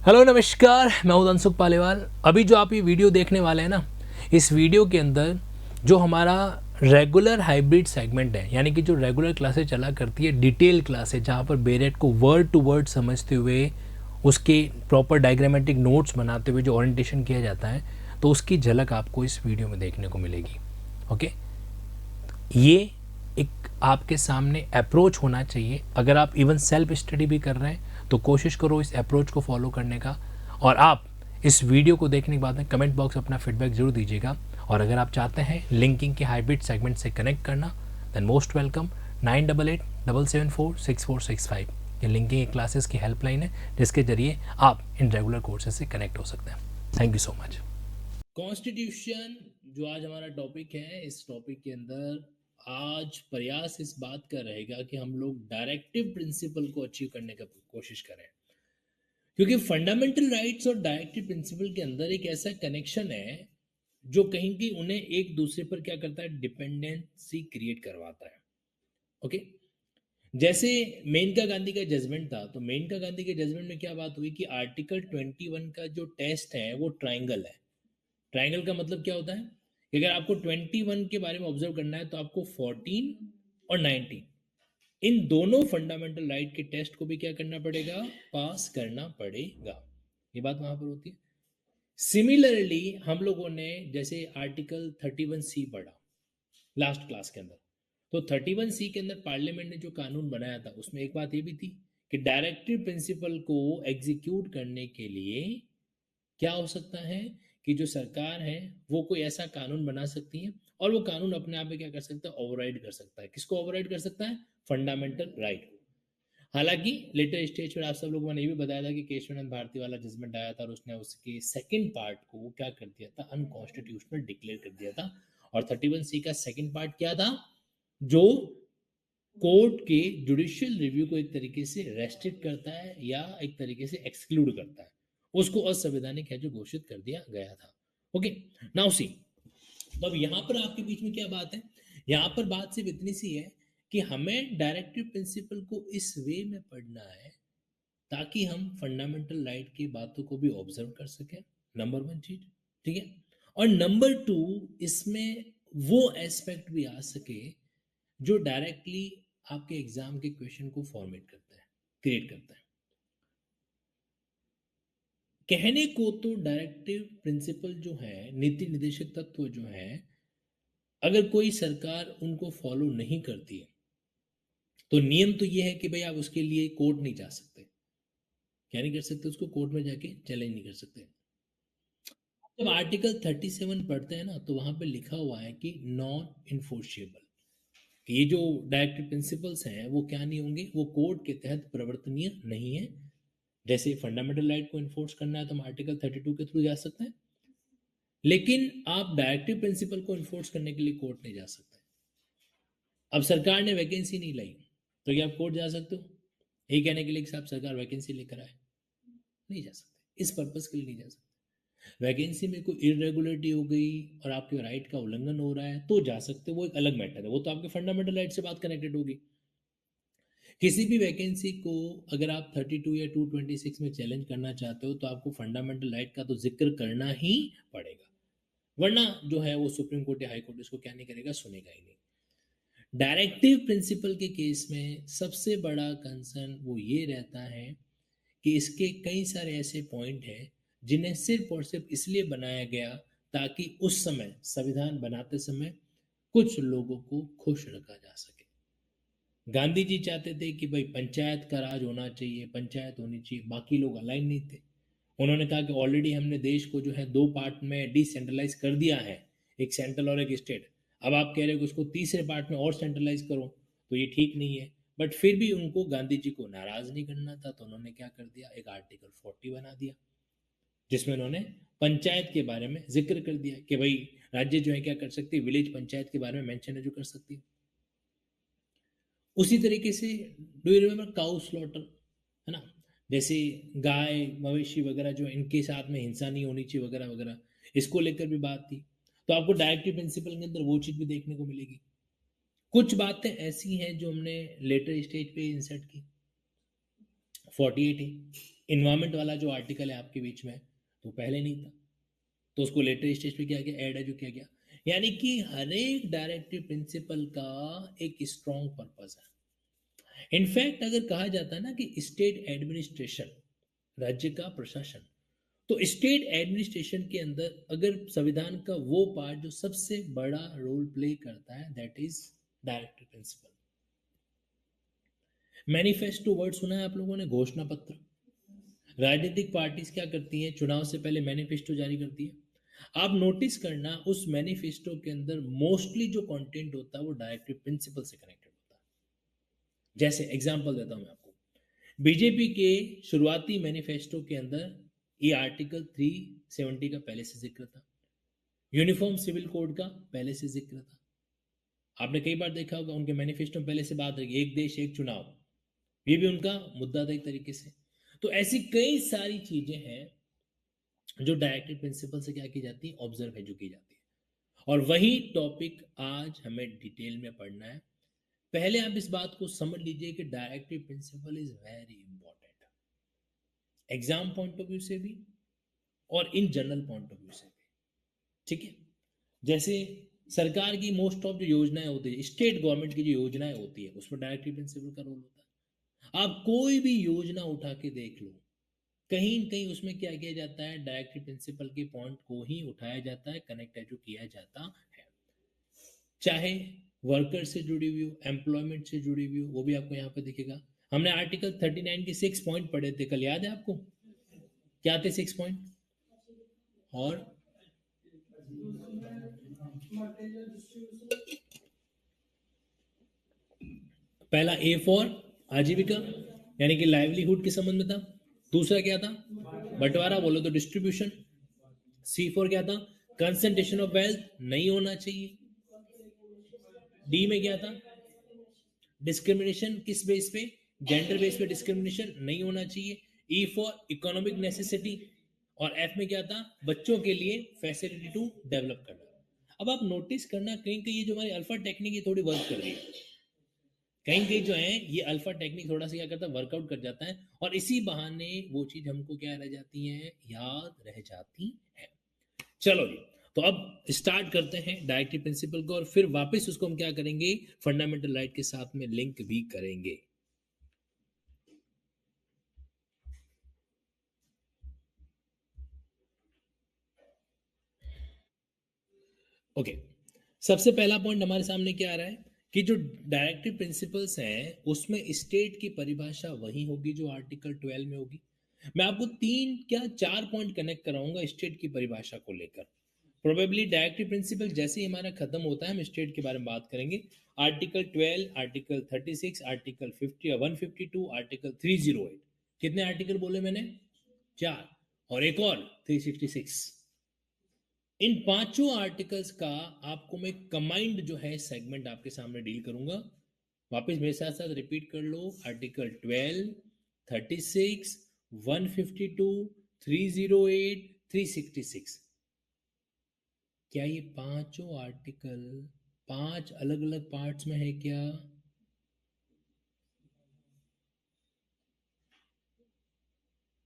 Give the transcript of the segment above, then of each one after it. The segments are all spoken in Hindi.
हेलो नमस्कार, मैं हूं धनसुख पालीवाल। अभी जो आप ये वीडियो देखने वाले हैं ना, इस वीडियो के अंदर जो हमारा रेगुलर हाइब्रिड सेगमेंट है, यानी कि जो रेगुलर क्लासेस चला करती है, डिटेल क्लासेस जहाँ पर बेरेट को वर्ड टू वर्ड समझते हुए उसके प्रॉपर डायग्रामेटिक नोट्स बनाते हुए जो ओरिएंटेशन किया जाता है, तो उसकी झलक आपको इस वीडियो में देखने को मिलेगी। ओके, ये एक आपके सामने अप्रोच होना चाहिए। अगर आप इवन सेल्फ स्टडी भी कर रहे हैं तो कोशिश करो इस अप्रोच को फॉलो करने का। और आप इस वीडियो को देखने के बाद में कमेंट बॉक्स में अपना फीडबैक जरूर दीजिएगा। और अगर आप चाहते हैं लिंकिंग के हाइब्रिड सेगमेंट से कनेक्ट करना, देन मोस्ट वेलकम। 9887746465 ये लिंकिंग के क्लासेस की हेल्पलाइन है, जिसके जरिए आप इन रेगुलर कोर्सेज से कनेक्ट हो सकते हैं। Thank you so much. Constitution जो आज हमारा टॉपिक है, इस टॉपिक के अंदर आज प्रयास इस बात का रहेगा कि हम लोग डायरेक्टिव प्रिंसिपल को अचीव करने का कोशिश करें, क्योंकि फंडामेंटल राइट्स और डायरेक्टिव प्रिंसिपल के अंदर एक ऐसा कनेक्शन है जो कहीं कि उन्हें एक दूसरे पर क्या करता है, डिपेंडेंसी क्रिएट करवाता है। ओके, जैसे मेनका गांधी का जजमेंट था, तो मेनका गांधी के जजमेंट में क्या बात हुई कि आर्टिकल 21 का जो टेस्ट है वो ट्राइंगल है। ट्राइंगल का मतलब क्या होता है कि अगर आपको 21 के बारे में ऑब्जर्व करना है तो आपको 14 और 19 इन दोनों फंडामेंटल राइट के टेस्ट को भी क्या करना पड़ेगा, पास करना पड़ेगा। ये बात वहां पर होती है। सिमिलरली हम लोगों ने जैसे आर्टिकल 31C पढ़ा लास्ट क्लास के अंदर, तो 31C के अंदर पार्लियामेंट ने जो कानून बनाया था उसमें एक बात ये भी थी कि डायरेक्टिव प्रिंसिपल को एग्जीक्यूट करने के लिए क्या हो सकता है कि जो सरकार है वो कोई ऐसा कानून बना सकती है और वो कानून अपने आप में क्या कर सकता है, ओवरराइड कर सकता है। किसको ओवरराइड कर सकता है? Fundamental right. हालांकि लेटर स्टेज पर आप सब लोगों ने ये भी बताया था कि केशवानंद भारती वाला जजमेंट आया था और उसने उसके सेकंड पार्ट को वो क्या कर दिया था, अनकॉन्स्टिट्यूशनल डिक्लेयर कर दिया था। और 31C का सेकंड पार्ट क्या था, जो कोर्ट के जुडिशियल रिव्यू को एक तरीके से रेस्ट्रिक्ट करता है या एक तरीके से एक्सक्लूड करता है, उसको असंवैधानिक है जो घोषित कर दिया गया था। ओके, नाउ सी, तो अब यहां पर आपके बीच में क्या बात है, यहां पर बात सिर्फ इतनी सी है कि हमें डायरेक्टिव प्रिंसिपल को इस वे में पढ़ना है ताकि हम फंडामेंटल राइट की बातों को भी ऑब्जर्व कर सकें। नंबर वन चीज, ठीक है। और नंबर टू, इसमें वो एस्पेक्ट भी आ सके जो डायरेक्टली आपके एग्जाम के क्वेश्चन को फॉर्मेट करता है, क्रिएट करता है। कहने को तो डायरेक्टिव प्रिंसिपल जो है, नीति निर्देशक तत्व जो है, अगर कोई सरकार उनको फॉलो नहीं करती है तो नियम तो ये है कि भाई आप उसके लिए कोर्ट नहीं जा सकते। क्या नहीं कर सकते? उसको कोर्ट में जाके चैलेंज नहीं कर सकते। जब आर्टिकल 37 पढ़ते हैं ना, तो वहां पे लिखा हुआ है कि नॉन इन्फोर्सेबल। ये जो डायरेक्टिव प्रिंसिपल्स हैं वो क्या नहीं होंगे, वो कोर्ट के तहत प्रवर्तनीय नहीं है। जैसे फंडामेंटल राइट को इन्फोर्स करना है तो हम आर्टिकल 32 के थ्रू जा सकते हैं, लेकिन आप डायरेक्टिव प्रिंसिपल को इन्फोर्स करने के लिए कोर्ट नहीं जा सकते। अब सरकार ने वैकेंसी नहीं लाई तो क्या आप कोर्ट जा सकते हो ये कहने के लिए कि साहब सरकार वैकेंसी लेकर आए? नहीं जा सकते, इस पर्पज के लिए नहीं जा सकते। वैकेंसी में कोई इरेगुलरिटी हो गई और आपके राइट का उल्लंघन हो रहा है तो जा सकते, वो एक अलग मैटर है, वो तो आपके फंडामेंटल राइट से बात कनेक्टेड होगी। किसी भी वैकेंसी को अगर आप 32 या 226 में चैलेंज करना चाहते हो तो आपको फंडामेंटल राइट का तो जिक्र करना ही पड़ेगा, वरना जो है वो सुप्रीम कोर्ट या हाई कोर्ट इसको क्या नहीं करेगा, सुनेगा ही नहीं। डायरेक्टिव प्रिंसिपल के केस में सबसे बड़ा कंसर्न वो ये रहता है कि इसके कई सारे ऐसे पॉइंट हैं जिन्हें सिर्फ और सिर्फ इसलिए बनाया गया ताकि उस समय संविधान बनाते समय कुछ लोगों को खुश रखा जा सके। गांधी जी चाहते थे कि भाई पंचायत का राज होना चाहिए, पंचायत होनी चाहिए, बाकी लोग अलाइन नहीं थे। उन्होंने कहा कि ऑलरेडी हमने देश को जो है दो पार्ट में डिसेंट्रलाइज कर दिया है, एक सेंट्रल और एक स्टेट। अब आप कह रहे हो कि उसको तीसरे पार्ट में और सेंट्रलाइज करो, तो ये ठीक नहीं है। बट फिर भी उनको गांधी जी को नाराज नहीं करना था, तो उन्होंने क्या कर दिया, एक आर्टिकल 40 बना दिया जिसमें उन्होंने पंचायत के बारे में जिक्र कर दिया कि भाई राज्य जो है क्या कर सकती है, विलेज पंचायत के बारे में मेंशन है जो कर सकती है। उसी तरीके से do you remember cow slaughter, है ना, जैसे गाय मवेशी वगैरह जो इनके साथ में हिंसा नहीं होनी चाहिए वगैरह वगैरह, इसको लेकर भी बात थी। तो आपको डायरेक्टिव प्रिंसिपल के अंदर वो चीज भी देखने को मिलेगी। कुछ बातें ऐसी हैं जो हमने लेटर स्टेज पे इंसर्ट की, 48 है, इन्वायरमेंट वाला जो आर्टिकल है आपके बीच में, तो पहले नहीं था, तो उसको लेटर स्टेज पे क्या गया, ऐड है जो किया गया। यानी कि हर एक डायरेक्टिव प्रिंसिपल का एक स्ट्रॉन्ग पर्पस है। इनफैक्ट अगर कहा जाता है ना कि स्टेट एडमिनिस्ट्रेशन, राज्य का प्रशासन, तो स्टेट एडमिनिस्ट्रेशन के अंदर अगर संविधान का वो पार्ट जो सबसे बड़ा रोल प्ले करता है, that is directive principle. Manifesto word सुना है आप लोगों ने, घोषणा पत्र। राजनीतिक पार्टीज क्या करती हैं, चुनाव से पहले मैनिफेस्टो जारी करती है। आप नोटिस करना उस मैनिफेस्टो के अंदर मोस्टली जो कंटेंट होता है वो डायरेक्टिव प्रिंसिपल से कनेक्टेड होता है। जैसे एग्जांपल देता हूं मैं आपको, बीजेपी के शुरुआती मैनिफेस्टो के अंदर ये आर्टिकल 370 का पहले से जिक्र था, यूनिफॉर्म सिविल कोड का पहले से जिक्र था। आपने कई बार देखा होगा उनके मैनिफेस्टो में पहले से बात रही, एक देश एक चुनाव, ये भी उनका मुद्दा था एक तरीके से। तो ऐसी कई सारी चीजें हैं जो डायरेक्टिव प्रिंसिपल से क्या की जाती है, ऑब्जर्व है जो की जाती है। और वही टॉपिक आज हमें डिटेल में पढ़ना है। पहले आप इस बात को समझ लीजिए कि directive principle is very important, exam point of view से भी और in general point of view से भी। ठीक है, जैसे सरकार की मोस्ट ऑफ जो योजनाएं होती है, स्टेट गवर्नमेंट की जो योजनाएं होती है, उसमें डायरेक्टिव प्रिंसिपल का रोल होता है। आप कोई भी योजना उठा के देख लो, कहीं न कहीं उसमें क्या किया जाता है, डायरेक्टिव प्रिंसिपल के पॉइंट को ही उठाया जाता है, कनेक्ट है जो किया जाता है। चाहे वर्कर से जुड़ी हुई हो, एम्प्लॉयमेंट से जुड़ी हुई हो, वो भी आपको यहाँ पे दिखेगा। हमने आर्टिकल 39 के 6 पॉइंट पढ़े थे कल, याद है आपको? क्या थे 6 पॉइंट? और पहला ए फॉर आजीविका, यानी कि लाइवलीहुड के संबंध में था। दूसरा क्या था, बंटवारा बोलो तो डिस्ट्रीब्यूशन। सी फॉर क्या था, कंसंट्रेशन ऑफ वेल्थ नहीं होना चाहिए। डी में क्या था, डिस्क्रिमिनेशन किस बेस पे, जेंडर बेस पे डिस्क्रिमिनेशन नहीं होना चाहिए। E for economic necessity. और एफ में क्या था, बच्चों के लिए फैसिलिटी टू डेवलप करना। अब आप नोटिस करना कहीं कहीं ये जो हमारी अल्फा टेक्निक ये थोड़ी वर्क कर रही है, कहीं कहीं जो है ये अल्फा टेक्निक थोड़ा सा क्या करता है, वर्कआउट कर जाता है, और इसी बहाने वो चीज हमको क्या रह जाती है, याद रह जाती है। चलो जी, तो अब स्टार्ट करते हैं डायरेक्टिव प्रिंसिपल को, और फिर वापस उसको हम क्या करेंगे, फंडामेंटल राइट के साथ में लिंक भी करेंगे। ओके, सबसे पहला पॉइंट हमारे सामने क्या आ रहा है कि जो डायरेक्टिव प्रिंसिपल्स हैं उसमें स्टेट की परिभाषा वही होगी जो आर्टिकल 12 में होगी। मैं आपको 3 क्या 4 पॉइंट कनेक्ट कराऊंगा स्टेट की परिभाषा को लेकर। प्रोबेबली डायरेक्टिव प्रिंसिपल जैसे ही हमारा खत्म होता है हम स्टेट के बारे में बात करेंगे। आर्टिकल 12, आर्टिकल 36, आर्टिकल 50, 152, आर्टिकल 308, कितने आर्टिकल बोले मैंने, 4, और एक और 366। इन पांचों आर्टिकल्स का आपको मैं कंबाइंड जो है सेगमेंट आपके सामने डील करूंगा। वापस मेरे साथ साथ रिपीट कर लो, आर्टिकल 12, 36, 152, 308, 366। क्या ये पांचों आर्टिकल 5 अलग अलग पार्ट्स में है क्या?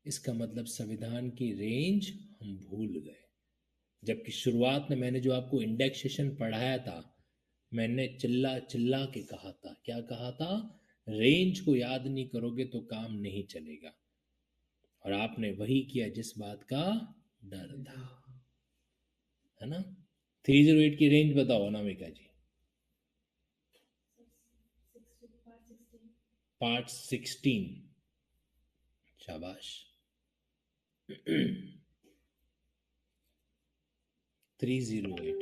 इसका मतलब संविधान की रेंज हम भूल गए। जबकि शुरुआत में मैंने जो आपको इंडेक्सेशन पढ़ाया था, मैंने चिल्ला चिल्ला के कहा था, क्या कहा था, रेंज को याद नहीं करोगे तो काम नहीं चलेगा। और आपने वही किया जिस बात का डर था, है ना। 308 की रेंज बताओ अनामिका जी। पार्ट 16, शाबाश। 308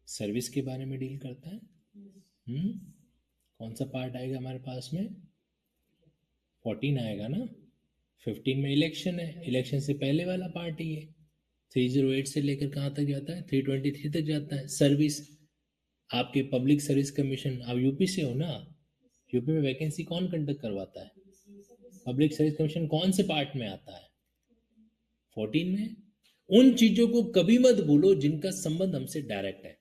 सर्विस के बारे में डील करता है। कौन सा पार्ट आएगा हमारे पास में, 14 आएगा ना। 15 में इलेक्शन है, इलेक्शन से पहले वाला पार्ट ही है। 308 से लेकर कहाँ तक जाता है, 323 तक जाता है। सर्विस, आपके पब्लिक सर्विस कमीशन, आप यूपी से हो ना, यूपी में वैकेंसी कौन कंडक्ट करवाता है, पब्लिक सर्विस कमीशन कौन से पार्ट में आता है, 14 में। उन चीजों को कभी मत भूलो जिनका संबंध हमसे डायरेक्ट है,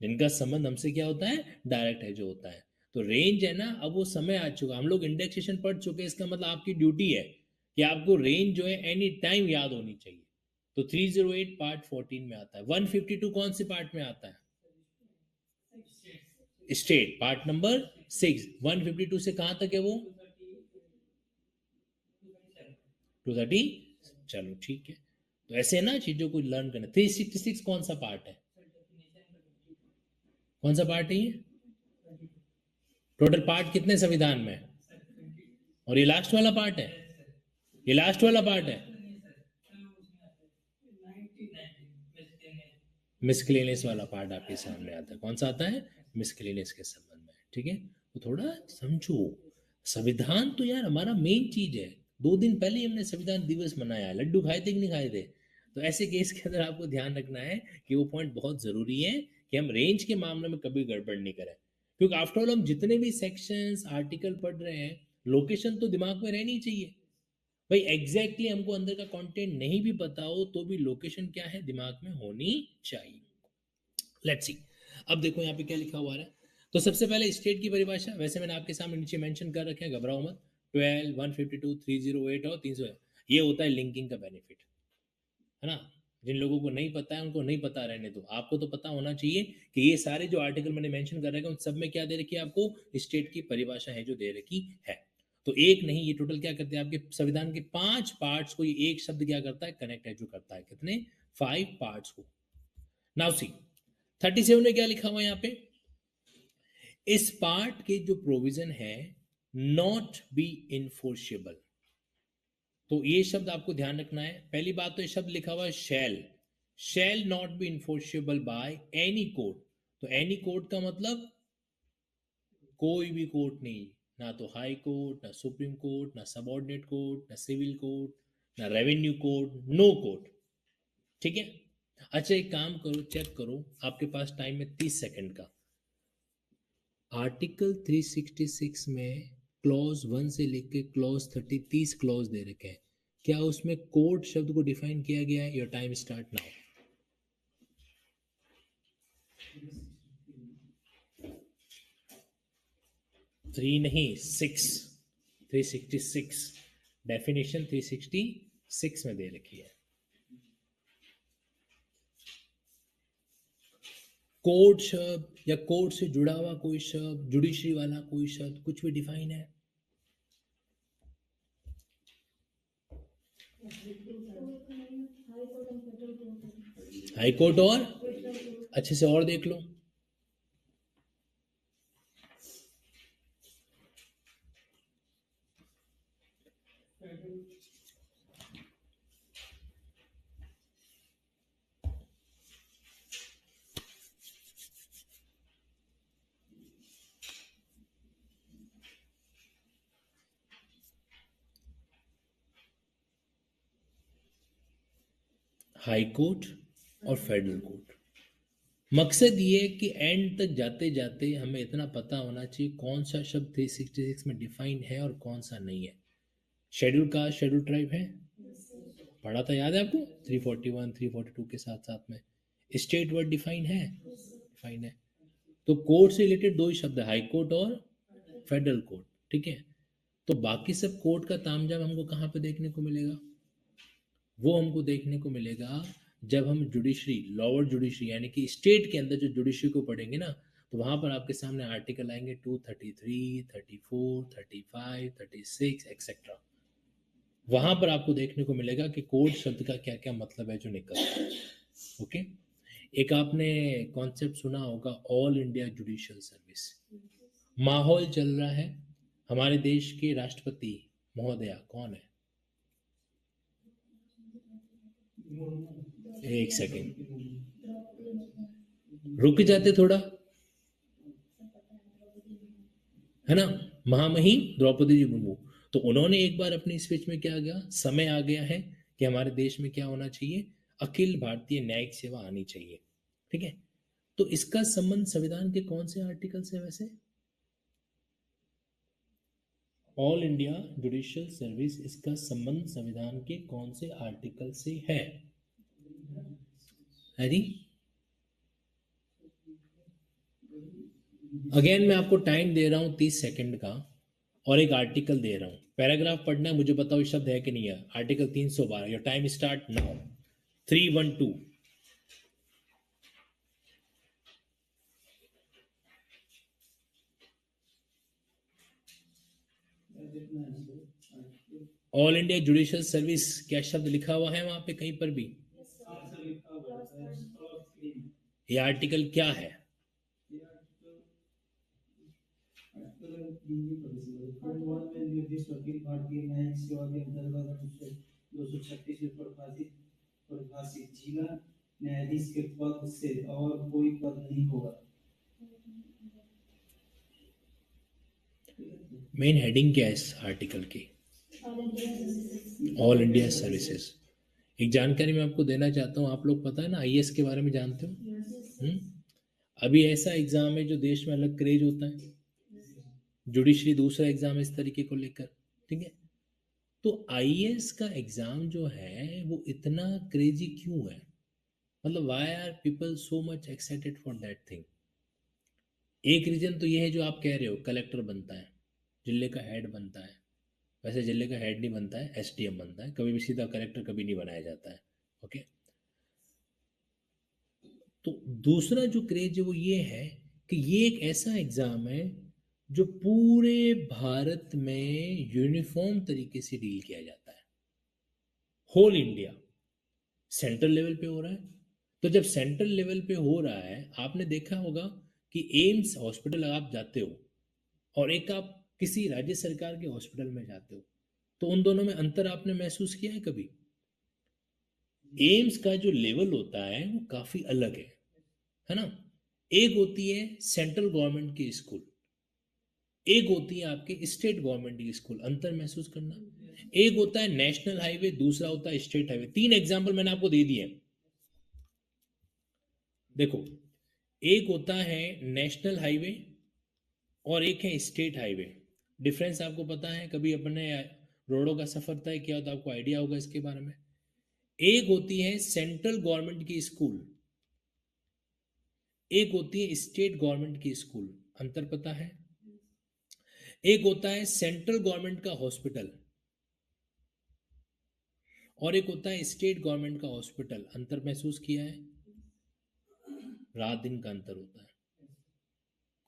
जिनका संबंध हमसे क्या होता है, डायरेक्ट है जो होता है। तो रेंज है ना, अब वो समय आ चुका, हम लोग इंडेक्सेशन पढ़ चुके हैं, इसका मतलब आपकी ड्यूटी है कि आपको रेंज जो है एनी टाइम याद होनी चाहिए। तो 308 पार्ट 14 में आता है। 152 कौन से पार्ट में आता है? State, part number 6। 152 से कहां तक है वो? 230। चलो ठीक है, तो ऐसे ना चीजों को लर्न करना। 366 कौन सा पार्ट है? कौन सा पार्ट है ये? टोटल पार्ट कितने संविधान में? और ये लास्ट वाला पार्ट है? ये लास्ट वाला पार्ट है? मिसक्लेनियस वाला पार्ट आपके सामने आता है। कौन सा आता है? मिसक्लेनियस के संबंध में। ठीक है, तो थोड़ा समझो। संविधान तो यार हमारा मेन चीज है। 2 दिन पहले ही हमने संविधान दिवस मनाया, लड्डू खाए थे कि नहीं खाए थे? तो ऐसे केस के अंदर आपको ध्यान रखना है कि वो पॉइंट बहुत जरूरी है कि हम रेंज के मामले में कभी गड़बड़ नहीं करें, क्योंकि आफ्टरऑल हम जितने भी सेक्शंस आर्टिकल पढ़ रहे हैं, लोकेशन तो दिमाग में रहनी चाहिए। भाई एग्जैक्टली हमको अंदर का कंटेंट नहीं भी पता हो तो भी लोकेशन क्या है, दिमाग में होनी चाहिए। लेट्स सी, अब देखो यहाँ पे क्या लिखा हुआ है। तो सबसे पहले स्टेट की परिभाषा वैसे मैंने आपके सामने नीचे मेंशन कर रखे हैं, घबराओ मत। 12, 152, 308 और 300। ये होता है लिंकिंग का बेनिफिट, है ना। जिन लोगों को नहीं पता है उनको नहीं पता रहने दो, आपको तो पता होना चाहिए कि ये सारे जो आर्टिकल मैंने मेंशन कर रखे हैं उन सब में क्या दे रखी है आपको? स्टेट की परिभाषा है जो दे रखी है। तो एक नहीं, ये टोटल क्या करते हैं आपके संविधान के 5 पार्ट्स को, ये एक शब्द क्या करता है? कनेक्ट है जो करता है। कितने? 5 पार्ट्स को। नाउ सी 37 में क्या लिखा हुआ है यहाँ पे? इस पार्ट के जो प्रोविजन है नॉट बी इनफोर्सेबल। तो ये शब्द आपको ध्यान रखना है। पहली बात तो ये शब्द लिखा हुआ है शैल not be enforceable by any court. तो एनी कोर्ट का मतलब कोई भी कोर्ट नहीं, ना तो हाई कोर्ट, ना सुप्रीम कोर्ट, ना सबऑर्डिनेट कोर्ट, ना सिविल कोर्ट, ना रेवेन्यू कोर्ट, नो कोर्ट। ठीक है। अच्छा एक काम करो, चेक करो, आपके पास टाइम है 30 सेकंड का। आर्टिकल 366 में क्लॉज 1 से लेके क्लॉज 30, 30 क्लॉज दे रखे हैं। क्या उसमें कोर्ट शब्द को डिफाइन किया गया है? Your time start now. 3 नहीं, 6। 366 डेफिनेशन 366 में दे रखी है। कोर्ट शब्द या कोर्ट से जुड़ा हुआ कोई शब्द, जुडिशरी वाला कोई शब्द, कुछ भी डिफाइन है? हाई कोर्ट और अच्छे से और देख लो। हाई कोर्ट और फेडरल कोर्ट। मकसद ये है कि एंड तक जाते जाते हमें इतना पता होना चाहिए कौन सा शब्द 366 में डिफाइन है और कौन सा नहीं है। शेड्यूल कास्ट, शेड्यूल ट्राइब है, पढ़ा था, याद है आपको? 341, 342 के साथ साथ में स्टेट वर्ड डिफाइन है, डिफाइन है। तो कोर्ट से रिलेटेड 2 ही शब्द है, हाई कोर्ट और फेडरल कोर्ट। ठीक है, तो बाकी सब कोर्ट का तामझाम हमको कहाँ पे देखने को मिलेगा? वो हमको देखने को मिलेगा जब हम जुडिशरी, लोअर जुडिशरी यानी कि स्टेट के अंदर जो जुडिशरी को पढ़ेंगे ना, तो वहां पर आपके सामने आर्टिकल आएंगे 233, 34, 35, 36 एक्सेट्रा। वहां पर आपको देखने को मिलेगा कि कोड शब्द का क्या क्या मतलब है जो निकलता है। ओके, एक आपने कॉन्सेप्ट सुना होगा, ऑल इंडिया जुडिशियल सर्विस। माहौल चल रहा है, हमारे देश के राष्ट्रपति महोदया कौन है? एक सेकेंड, रुक जाते थोड़ा, है ना। महामहिम द्रौपदी जी मुर्मू। तो उन्होंने एक बार अपनी स्पीच में क्या गया, समय आ गया है कि हमारे देश में क्या होना चाहिए, अखिल भारतीय न्यायिक सेवा आनी चाहिए। ठीक है, तो इसका संबंध संविधान के कौन से आर्टिकल से? वैसे ऑल इंडिया जुडिशियल सर्विस, इसका संबंध संविधान के कौन से आर्टिकल से है? हरी, अगेन मैं आपको टाइम दे रहा हूं 30 सेकंड का। और एक आर्टिकल दे रहा हूं, पैराग्राफ पढ़ना है, मुझे बताओ ये शब्द है कि नहीं है। Article 312, your time start now. 312। All India judicial service, क्या शब्द लिखा हुआ है वहां पे कहीं पर भी? ये आर्टिकल क्या है? निर्दिष्ट वकील भारतीय न्यायिक सेवा के अंतर्गत 236 में परिभाषित जिला न्यायाधीश के पद से और कोई पद नहीं होगा। मेन हेडिंग क्या है इस आर्टिकल की? All India services. एक जानकारी मैं आपको देना चाहता हूँ, आप लोग पता है ना आईएएस के बारे में जानते हो? अभी ऐसा एग्जाम है जो देश में अलग क्रेज होता है, जुडिशरी दूसरा एग्जाम है इस तरीके को लेकर, ठीक है? तो आईएएस का एग्जाम जो है वो इतना क्रेजी क्यों है? मतलब why are people so much excited for that thing? एक रीजन तो ये है जो आप कह रहे हो, कलेक्टर बनता है, जिले का हेड बनता है। वैसे जिले का हेड नहीं बनता है, एसडीएम बनता है, कभी भी सीधा कलेक्टर कभी नहीं बनाया जाता है। ओके। तो दूसरा जो क्रेज है वो ये है कि ये एक ऐसा एग्जाम है जो पूरे भारत में यूनिफॉर्म तरीके से डील किया जाता है, होल इंडिया। सेंट्रल लेवल पे हो रहा है, तो जब सेंट्रल लेवल पे हो रहा है, आपने देखा होगा कि एम्स हॉस्पिटल आप जाते हो और एक आप किसी राज्य सरकार के हॉस्पिटल में जाते हो, तो उन दोनों में अंतर आपने महसूस किया है कभी? एम्स का जो लेवल होता है वो काफी अलग है ना? एक होती है सेंट्रल गवर्नमेंट की स्कूल, एक होती है आपके स्टेट गवर्नमेंट की स्कूल, अंतर महसूस करना। एक होता है नेशनल हाईवे, दूसरा होता है स्टेट हाईवे। तीन एग्जाम्पल मैंने आपको दे दिए। देखो, एक होता है नेशनल हाईवे और एक है स्टेट हाईवे। डिफरेंस आपको पता है? कभी अपने रोडों का सफर तय किया हो तो आपको आइडिया होगा इसके बारे में। एक होती है सेंट्रल गवर्नमेंट की स्कूल, एक होती है स्टेट गवर्नमेंट की स्कूल, अंतर पता है? एक होता है सेंट्रल गवर्नमेंट का हॉस्पिटल और एक होता है स्टेट गवर्नमेंट का हॉस्पिटल, अंतर महसूस किया है? रात दिन का अंतर होता है,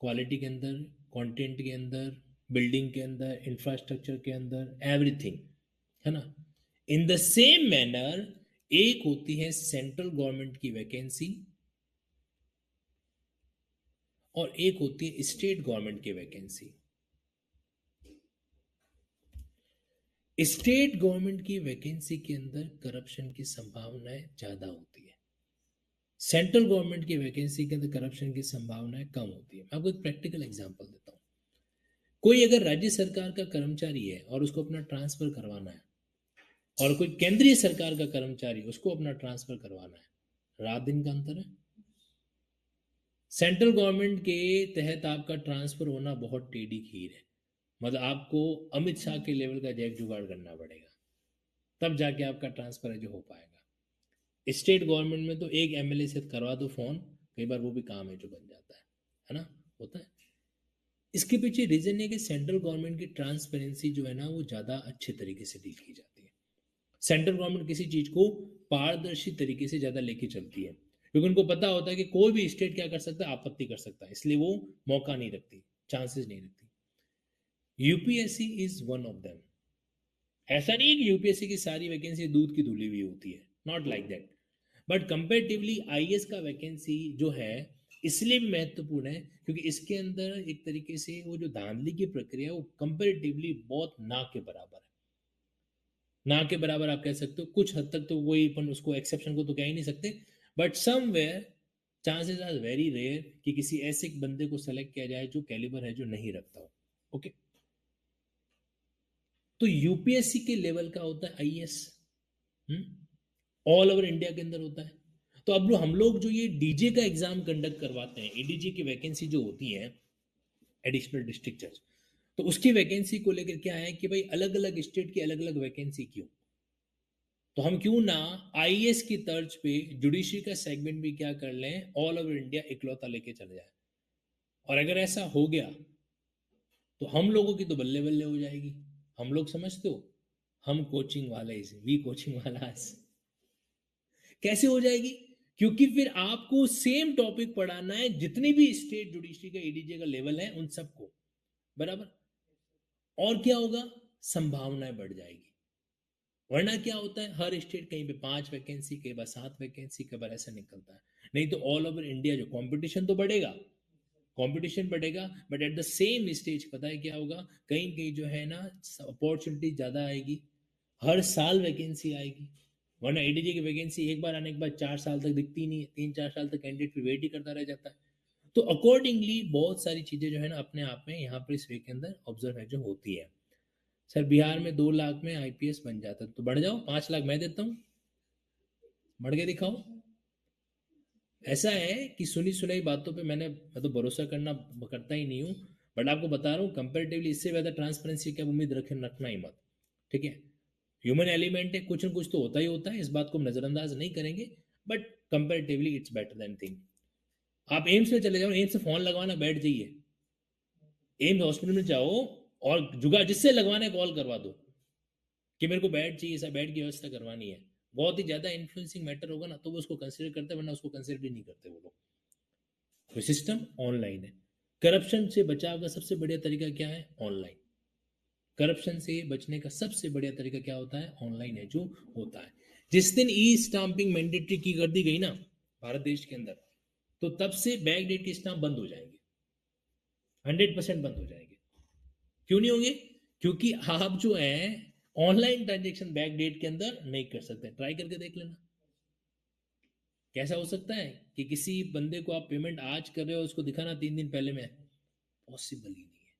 क्वालिटी के अंदर, कंटेंट के अंदर, बिल्डिंग के अंदर, इंफ्रास्ट्रक्चर के अंदर, एवरीथिंग, है ना? इन द सेम मैनर एक होती है सेंट्रल गवर्नमेंट की वैकेंसी और एक होती है स्टेट गवर्नमेंट की वैकेंसी। स्टेट गवर्नमेंट की वैकेंसी के अंदर करप्शन की संभावनाएं ज्यादा होती है, सेंट्रल गवर्नमेंट की वैकेंसी के अंदर करप्शन की संभावनाएं कम होती है। मैं आपको एक प्रैक्टिकल एग्जांपल देता हूं। कोई अगर राज्य सरकार का कर्मचारी है और उसको अपना ट्रांसफर करवाना है, और कोई केंद्रीय सरकार का कर्मचारी उसको अपना ट्रांसफर करवाना है, रात दिन का अंतर है। सेंट्रल गवर्नमेंट के तहत आपका ट्रांसफर होना बहुत टेढ़ी खीर है, मतलब आपको अमित शाह के लेवल का जैक जुगाड़ करना पड़ेगा, तब जाके आपका ट्रांसफर है जो हो पाएगा। स्टेट गवर्नमेंट में तो एक एमएलए से करवा दो फोन, कई बार वो भी काम है जो बन जाता है ना? होता है। इसके पीछे रीजन है कि सेंट्रल गवर्नमेंट की ट्रांसपेरेंसी जो है ना वो ज्यादा अच्छे तरीके से डील की जाती है। सेंट्रल गवर्नमेंट किसी चीज को पारदर्शी तरीके से ज्यादा लेके चलती है, क्योंकि उनको पता होता है कि कोई भी स्टेट क्या कर सकता है, आपत्ति कर सकता है, इसलिए वो मौका नहीं रखती, चांसेस नहीं रखती। UPSC is one of them. ऐसा नहीं है कि यूपीएससी की सारी वैकेंसी दूध की धुली हुई होती है, not like that. But comparatively IAS का वैकेंसी जो है इसलिए भी महत्वपूर्ण है क्योंकि इसके अंदर एक तरीके से वो जो धांधली की प्रक्रिया है वो कंपेरेटिवली बहुत ना के बराबर है। ना के बराबर आप कह सकते हो, कुछ हद तक तो कोई अपन उसको एक्सेप्शन को तो कह ही नहीं सकते, but somewhere chances are very rare कि किसी ऐसे बंदे को सेलेक्ट किया जाए जो कैलिबर है जो नहीं रखता हो। ओके। तो यूपीएससी के लेवल का होता है आईएएस, ऑल ओवर इंडिया के अंदर होता है। तो अब हम लोग जो ये डीजे का एग्जाम कंडक्ट करवाते हैं, एडीजे की वैकेंसी जो होती है, एडिशनल डिस्ट्रिक्ट जज, तो उसकी वैकेंसी को लेकर क्या है कि भाई अलग अलग स्टेट की अलग अलग वैकेंसी क्यों? तो हम क्यों ना आईएएस की तर्ज पे जुडिशरी का सेगमेंट भी क्या कर लें, ऑल ओवर इंडिया इकलौता लेके चले जाए। और अगर ऐसा हो गया तो हम लोगों की तो बल्ले बल्ले हो जाएगी। हम लोग समझते हो, हम कोचिंग वाले इसे वी कोचिंग वाला कैसे हो जाएगी? क्योंकि फिर आपको सेम टॉपिक पढ़ाना है जितनी भी स्टेट जुडिशरी का एडीजे का लेवल है उन सबको, बराबर। और क्या होगा, संभावनाएं बढ़ जाएगी। वरना क्या होता है, हर स्टेट कहीं पे 5 वैकेंसी, कई बार 7 वैकेंसी, कई बार ऐसा निकलता है। नहीं तो ऑल ओवर इंडिया जो कंपटीशन तो बढ़ेगा, कंपटीशन बढ़ेगा, but at the same stage पता है क्या होगा, कहीं कहीं जो है ना अपॉर्चुनिटी ज्यादा आएगी, हर साल वैकेंसी आएगी। वरना एडीजे की वैकेंसी एक बार आने के बाद 4 साल तक दिखती नहीं है, 3-4 साल तक कैंडिडेट फिर वेट ही करता रह जाता है। तो अकॉर्डिंगली बहुत सारी चीजें जो है ना अपने आप में यहाँ पर इस वे के अंदर ऑब्जर्व है जो होती है। सर बिहार में 2 लाख में आईपीएस बन जाता है, तो बढ़ जाओ, 5 लाख मैं देता हूँ, बढ़ के दिखाओ। ऐसा है कि सुनी सुनाई बातों पे मैं तो भरोसा करता ही नहीं हूँ। बट आपको बता रहा हूँ कंपेरेटिवली इससे ज्यादा ट्रांसपेरेंसी की उम्मीद रखना ही मत। ठीक है, ह्यूमन एलिमेंट है, कुछ न कुछ तो होता ही होता है, इस बात को हम नजरअंदाज नहीं करेंगे। But comparatively it's better than thing. आप एम्स में चले जाओ, एम्स से फोन लगवाना बैठ जाइए, एम्स हॉस्पिटल में जाओ और जुगाड़ जिससे लगवाना है कॉल करवा दो कि मेरे को बेड चाहिए, सर बेड की व्यवस्था करवानी है। बहुत ही ज्यादा इन्फ्लुएंसिंग मैटर होगा ना तो वो उसको कंसिडर करते हैं, वरना उसको कंसिडर भी नहीं करते वो लोग। तो सिस्टम ऑनलाइन है। करप्शन से बचाव का सबसे बढ़िया तरीका क्या है, ऑनलाइन। करप्शन से बचने का सबसे बढ़िया तरीका क्या होता है, ऑनलाइन है जो होता है। जिस दिन ई स्टाम्पिंग मैंडेटरी की कर दी गई ना भारत देश के अंदर, तो तब से बैकडेट के स्टाम्प बंद हो जाएंगे, 100% बंद हो जाएंगे। क्यों नहीं होंगे? क्योंकि आप जो है ऑनलाइन ट्रांजेक्शन बैकडेट के अंदर नहीं कर सकते। ट्राई करके देख लेना, कैसा हो सकता है कि किसी बंदे को आप पेमेंट आज कर रहे हो उसको दिखाना 3 दिन पहले में, पॉसिबल ही नहीं है।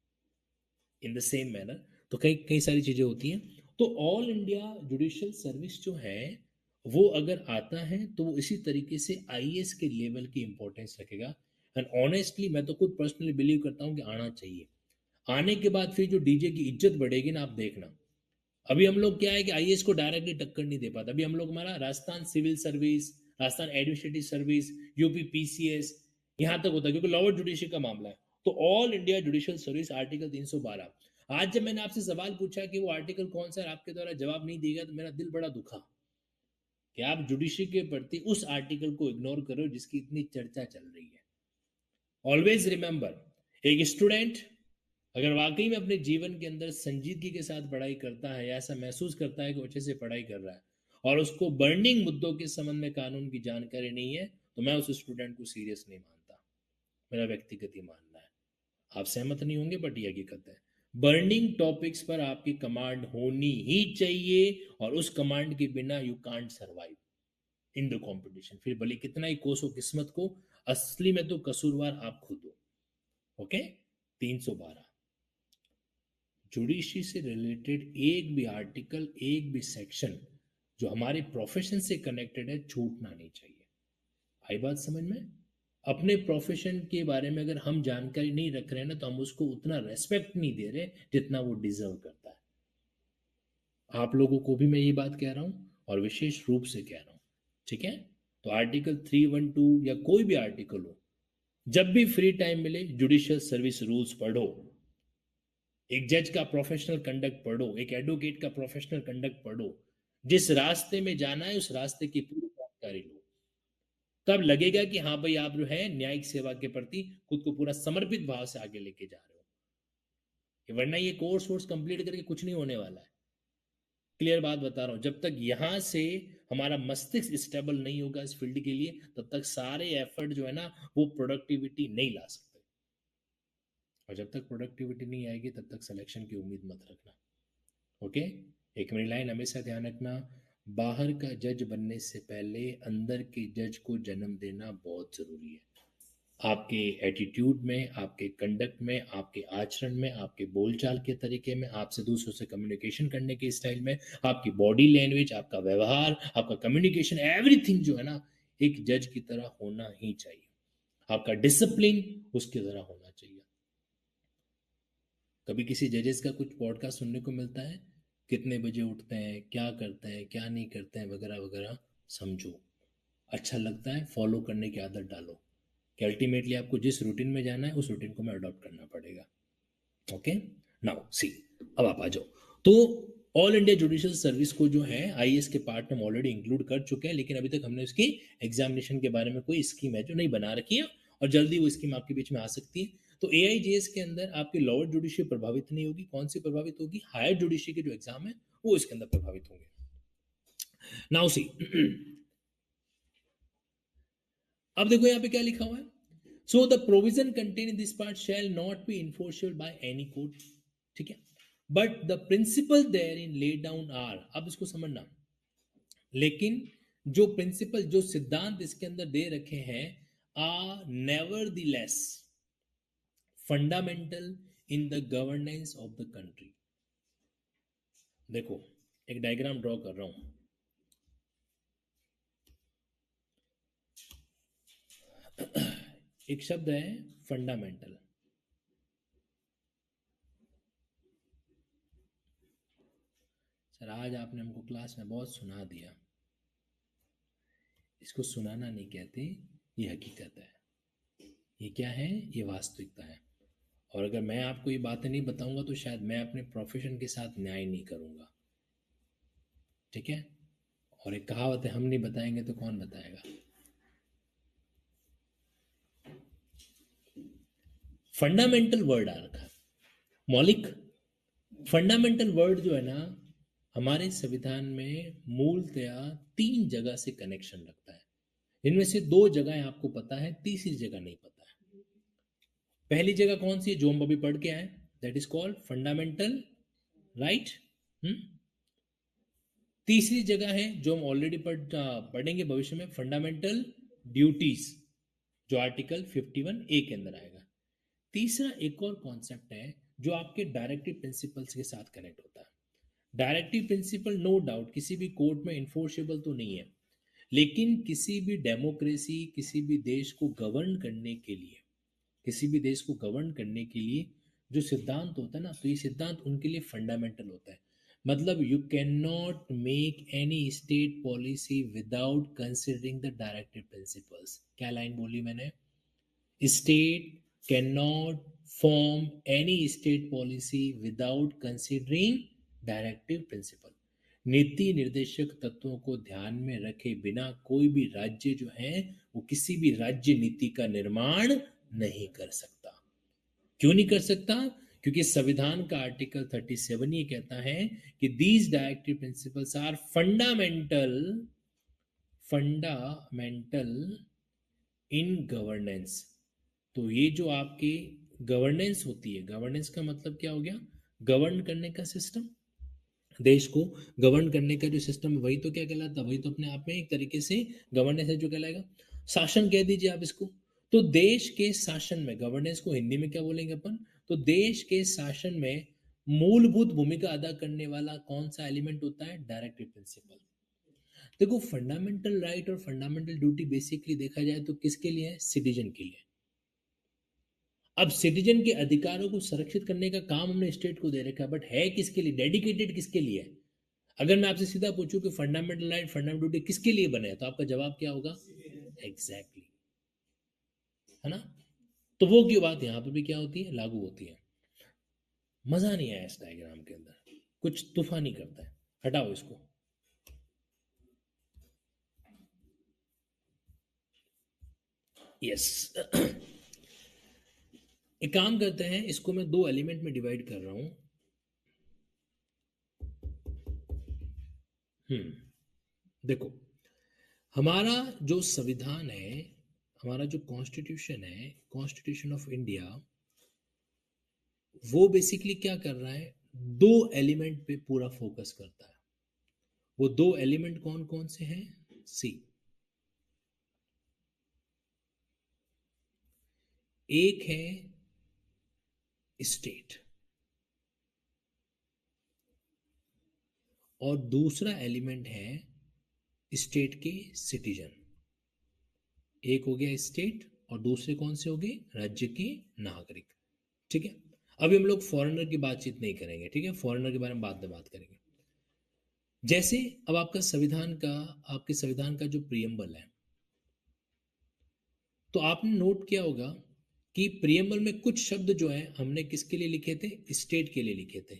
इन द सेम मैनर तो कई कई सारी चीजें होती हैं। तो ऑल इंडिया जुडिशियल सर्विस जो है वो अगर आता है तो वो इसी तरीके से आईएएस के लेवल की इंपॉर्टेंस रखेगा। एंड ऑनेस्टली मैं तो खुद पर्सनली बिलीव करता हूँ कि आना चाहिए। आने के बाद फिर जो डीजे की इज्जत बढ़ेगी ना, आप देखना। अभी हम लोग क्या है कि आईएएस को डायरेक्टली टक्कर नहीं दे पाता। अभी हम लोग हमारा Rajasthan civil service, Rajasthan administrative service, UP PCS, यहां तक होता है क्योंकि लोअर जुडिशरी का मामला है। तो all India judicial service article 312। आज जब मैंने आपसे सवाल पूछा कि वो आर्टिकल कौन सा है, आपके द्वारा जवाब नहीं दिया गया, तो मेरा दिल बड़ा दुखा कि आप जुडिशरी के प्रति उस आर्टिकल को इग्नोर करो जिसकी इतनी चर्चा चल रही है। ऑलवेज रिमेंबर, एक स्टूडेंट अगर वाकई में अपने जीवन के अंदर संजीदगी के साथ पढ़ाई करता है या ऐसा महसूस करता है कि वो अच्छे से पढ़ाई कर रहा है और उसको बर्निंग मुद्दों के संबंध में कानून की जानकारी नहीं है, तो मैं उस स्टूडेंट को सीरियस नहीं मानता। मेरा व्यक्तिगत ही मानना है। आप सहमत नहीं होंगे बट ये हकीकत है। बर्निंग टॉपिक्स पर आपकी कमांड होनी ही चाहिए और उस कमांड के बिना you can't survive in the competition. फिर भले कितना ही कोसो किस्मत को, असली में तो कसूरवार आप खुद हो। ओके, 312 जुडिशरी से रिलेटेड एक भी आर्टिकल, एक भी सेक्शन जो हमारे प्रोफेशन से कनेक्टेड है छूटना नहीं चाहिए। आई बात समझ में? अपने प्रोफेशन के बारे में अगर हम जानकारी नहीं रख रहे हैं ना तो हम उसको उतना रेस्पेक्ट नहीं दे रहे जितना वो डिजर्व करता है। आप लोगों को भी मैं ये बात कह रहा हूं और विशेष रूप से कह रहा हूं। ठीक है, तो आर्टिकल 312 या कोई भी आर्टिकल हो, जब भी फ्री टाइम मिले जुडिशियल सर्विस रूल्स पढ़ो, एक जज का प्रोफेशनल कंडक्ट पढ़ो, एक एडवोकेट का प्रोफेशनल कंडक्ट पढ़ो, जिस रास्ते में जाना है उस रास्ते की पूरी जानकारी लो। तब लगेगा कि हाँ भाई आप जो है न्यायिक सेवा के प्रति खुद को पूरा समर्पित भाव से आगे लेके जा रहे हो। वरना ये कोर्स कंप्लीट करके कुछ नहीं होने वाला है। क्लियर बात बता रहा हूं, जब तक यहां से हमारा मस्तिष्क स्टेबल नहीं होगा इस फील्ड के लिए, तब तक सारे एफर्ट जो है ना वो प्रोडक्टिविटी नहीं ला सकते। और जब तक प्रोडक्टिविटी नहीं आएगी तब तक सिलेक्शन की उम्मीद मत रखना। ओके, एक मेरी लाइन हमेशा ध्यान रखना, बाहर का जज बनने से पहले अंदर के जज को जन्म देना बहुत जरूरी है। आपके एटीट्यूड में, आपके कंडक्ट में, आपके आचरण में, आपके बोलचाल के तरीके में, आपसे दूसरों से कम्युनिकेशन करने के स्टाइल में, आपकी बॉडी लैंग्वेज, आपका व्यवहार, आपका कम्युनिकेशन, एवरीथिंग जो है ना एक जज की तरह होना ही चाहिए। आपका डिसिप्लिन उसकी तरह होना चाहिए। कभी किसी जजेस का कुछ पॉडकास्ट सुनने को मिलता है, कितने बजे उठते हैं, क्या करते हैं, क्या नहीं करते हैं, वगैरह वगैरह, समझो। अच्छा लगता है, फॉलो करने की आदत डालो कि अल्टीमेटली आपको जिस रूटीन में जाना है उस रूटीन को मैं अडॉप्ट करना पड़ेगा। ओके, नाउ सी, अब आप आ जाओ। तो ऑल इंडिया जुडिशियल सर्विस को जो है आईएएस के पार्ट में ऑलरेडी इंक्लूड कर चुके हैं, लेकिन अभी तक हमने उसकी एग्जामिनेशन के बारे में कोई स्कीम है जो नहीं बना रखी है, और जल्दी वो स्कीम आपके बीच में आ सकती है। तो एआईजेएस के अंदर आपकी लोअर जुडिशरी प्रभावित नहीं होगी, कौन सी प्रभावित होगी, हायर जुडिशरी के जो एग्जाम है वो इसके अंदर प्रभावित होंगे। नाउ सी, अब देखो यहां पे क्या लिखा हुआ है, so the provision contain in this part shall not be enforceable by any court, ठीक है, but the principle therein laid down are, अब इसको समझना, लेकिन जो प्रिंसिपल जो सिद्धांत इसके अंदर दे रखे हैं are nevertheless fundamental in the governance of the country. देखो एक डायग्राम ड्रॉ कर रहा हूं, एक शब्द है फंडामेंटल, सर आज आपने हमको क्लास में बहुत सुना दिया, इसको सुनाना नहीं कहते, ये हकीकत है, ये क्या है, ये वास्तविकता है। और अगर मैं आपको ये बातें नहीं बताऊंगा तो शायद मैं अपने प्रोफेशन के साथ न्याय नहीं करूंगा, ठीक है। और एक कहावत है, हम नहीं बताएंगे तो कौन बताएगा। फंडामेंटल वर्ड आ रखा है, मौलिक, फंडामेंटल वर्ड जो है ना हमारे संविधान में मूलतया 3 जगह से कनेक्शन रखता है, इनमें से 2 जगह आपको पता है, तीसरी जगह नहीं पता है। पहली जगह कौन सी है जो हम अभी पढ़ के आए, that is called fundamental right. तीसरी जगह है जो हम ऑलरेडी पढ़ेंगे भविष्य में, फंडामेंटल ड्यूटीज, जो आर्टिकल 51A के अंदर आएगा। तीसरा एक और कॉन्सेप्ट है जो आपके डायरेक्टिव प्रिंसिपल्स के साथ कनेक्ट होता है। डायरेक्टिव प्रिंसिपल नो डाउट किसी भी कोर्ट में इन्फोर्सेबल तो नहीं है, लेकिन किसी भी डेमोक्रेसी, किसी भी देश को गवर्न करने के लिए, किसी भी देश को गवर्न करने के लिए जो सिद्धांत होता है ना, तो ये सिद्धांत उनके लिए फंडामेंटल होता है। मतलब you can not make any state policy without considering the directive principles. क्या लाइन बोली मैंने, state can not form any state policy without considering directive principle. नीति निर्देशक तत्वों को ध्यान में रखे बिना कोई भी राज्य जो है वो किसी भी राज्य नीति का निर्माण नहीं कर सकता। क्यों नहीं कर सकता, क्योंकि संविधान का आर्टिकल 37 ये कहता है कि these directive principles are fundamental, fundamental in governance. तो ये जो आपकी गवर्नेंस होती है, गवर्नेंस का मतलब क्या हो गया, गवर्न करने का सिस्टम, देश को गवर्न करने का जो सिस्टम है वही तो क्या कहलाता है, वही तो अपने आप में एक तरीके से गवर्नेंस है जो कहलाएगा, शासन कह दीजिए आप इसको। तो देश के शासन में, गवर्नेंस को हिंदी में क्या बोलेंगे अपन, तो देश के शासन में मूलभूत भूमिका अदा करने वाला कौन सा एलिमेंट होता है, डायरेक्टिव प्रिंसिपल। देखो फंडामेंटल राइट और फंडामेंटल ड्यूटी बेसिकली देखा जाए तो किसके लिए है, सिटीजन के लिए। अब सिटीजन के अधिकारों को संरक्षित करने का काम हमने स्टेट को दे रखा है, बट है किसके लिए, डेडिकेटेड किसके लिए है। अगर मैं आपसे सीधा पूछूं कि फंडामेंटल राइट फंडामेंटल ड्यूटी किसके लिए बने, तो आपका जवाब क्या होगा, एग्जैक्टली, है ना। तो वो की बात यहां पर भी क्या होती है, लागू होती है। मजा नहीं आया इस डायग्राम के अंदर, कुछ तूफानी करता है, हटाओ इसको। यस एक काम करते हैं, इसको मैं 2 एलिमेंट में डिवाइड कर रहा हूं। देखो हमारा जो संविधान है, हमारा जो कॉन्स्टिट्यूशन है, कॉन्स्टिट्यूशन ऑफ इंडिया, वो बेसिकली क्या कर रहा है, 2 एलिमेंट पे पूरा फोकस करता है। वो 2 एलिमेंट कौन कौन से हैं, सी, एक है स्टेट और दूसरा एलिमेंट है स्टेट के सिटीजन। एक हो गया स्टेट और दूसरे कौन से हो गए, राज्य के नागरिक, ठीक है। अभी हम लोग फॉरेनर की बातचीत नहीं करेंगे, ठीक है, फॉरेनर के बारे में बाद में बात करेंगे। जैसे अब आपका संविधान का, आपके संविधान का जो प्रियम्बल है, तो आपने नोट किया होगा कि प्रियम्बल में कुछ शब्द जो है हमने किसके लिए लिखे थे, स्टेट के लिए लिखे थे।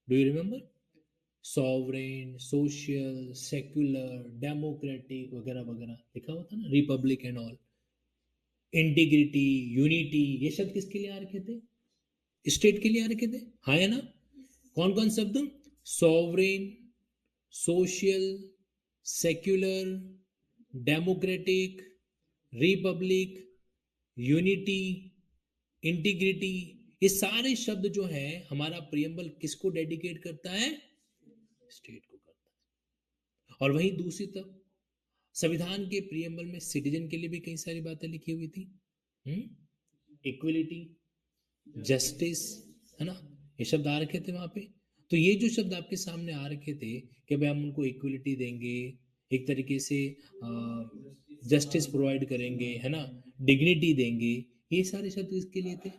Do you remember? Sovereign, social, secular, democratic वगैरह वगैरह लिखा हुआ था ना, Republic and all. Integrity, unity, ये शब्द किसके लिए आ रखे थे, स्टेट के लिए आ रखे थे, हाँ है ना। कौन कौन शब्द, sovereign, social, secular, democratic, Republic, unity, integrity, ये सारे शब्द जो है हमारा प्रियम्बल किसको डेडिकेट करता है, स्टेट को करता है। और वहीं दूसरी तरफ संविधान के प्रियम्बल में सिटीजन के लिए भी कई सारी बातें लिखी हुई थी, इक्वलिटी, जस्टिस, है ना, ये शब्द आ रखे थे वहां पे। तो ये जो शब्द आपके सामने आ रखे थे कि भाई हम उनको इक्वलिटी देंगे, एक तरीके से जस्टिस प्रोवाइड करेंगे, है ना, डिग्निटी देंगे, ये सारे शब्द किसके लिए थे,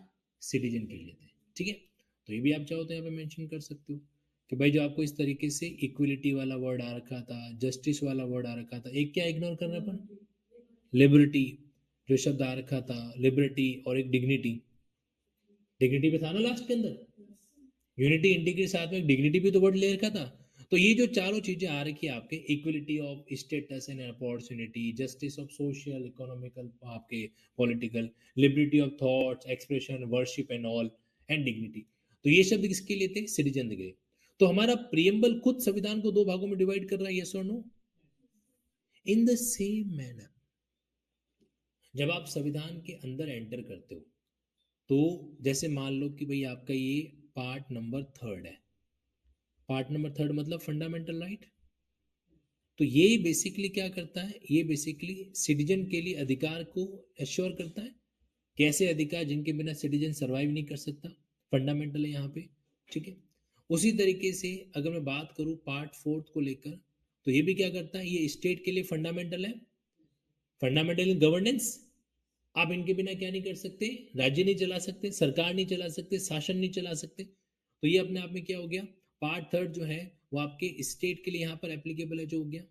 सिटीजन के लिए थे। ठीक है, तो ये भी आप चाहो तो यहाँ पे मेंशन कर सकते हो कि भाई जो आपको इस तरीके से इक्वलिटी वाला वर्ड आ रखा था, जस्टिस वाला वर्ड आ रखा था, एक क्या इग्नोर कर रहे अपन, लिबर्टी, जो शब्द आ रखा था लिबर्टी, और एक डिग्निटी, डिग्निटी पे था ना लास्ट के अंदर, यूनिटी इंटीग्रिटी साथ में डिग्निटी भी तो वर्ड ले रखा था। तो ये जो चारों चीजें आ रखी है आपके, equality of status and opportunity, justice of social economical आपके political, liberty of thoughts expression worship and all, and dignity, तो ये शब्द किसके लिए थे, सिटीजन के लिए। तो हमारा प्रियम्बल खुद संविधान को दो भागों में डिवाइड कर रहा है, यस और no. In the same manner जब आप संविधान के अंदर एंटर करते हो, तो जैसे मान लो कि भाई आपका ये पार्ट नंबर थर्ड है, पार्ट नंबर थर्ड मतलब फंडामेंटल राइट। तो ये बेसिकली क्या करता है, ये बेसिकली सिटीजन के लिए अधिकार को एश्योर करता है, कैसे अधिकार जिनके बिना सिटीजन सरवाइव नहीं कर सकता, फंडामेंटल है यहाँ पे। ठीक है, उसी तरीके से अगर मैं बात करूँ पार्ट फोर्थ को लेकर, तो ये भी क्या करता है, ये स्टेट के लिए फंडामेंटल है, फंडामेंटल इन गवर्नेंस। आप इनके बिना क्या नहीं कर सकते, राज्य नहीं चला सकते, सरकार नहीं चला सकते, शासन नहीं चला सकते। तो ये अपने आप में क्या हो गया, पार्ट थर्ड जो है वो आपके स्टेट के लिए यहाँ पर एप्लीकेबल है, जो हो गया।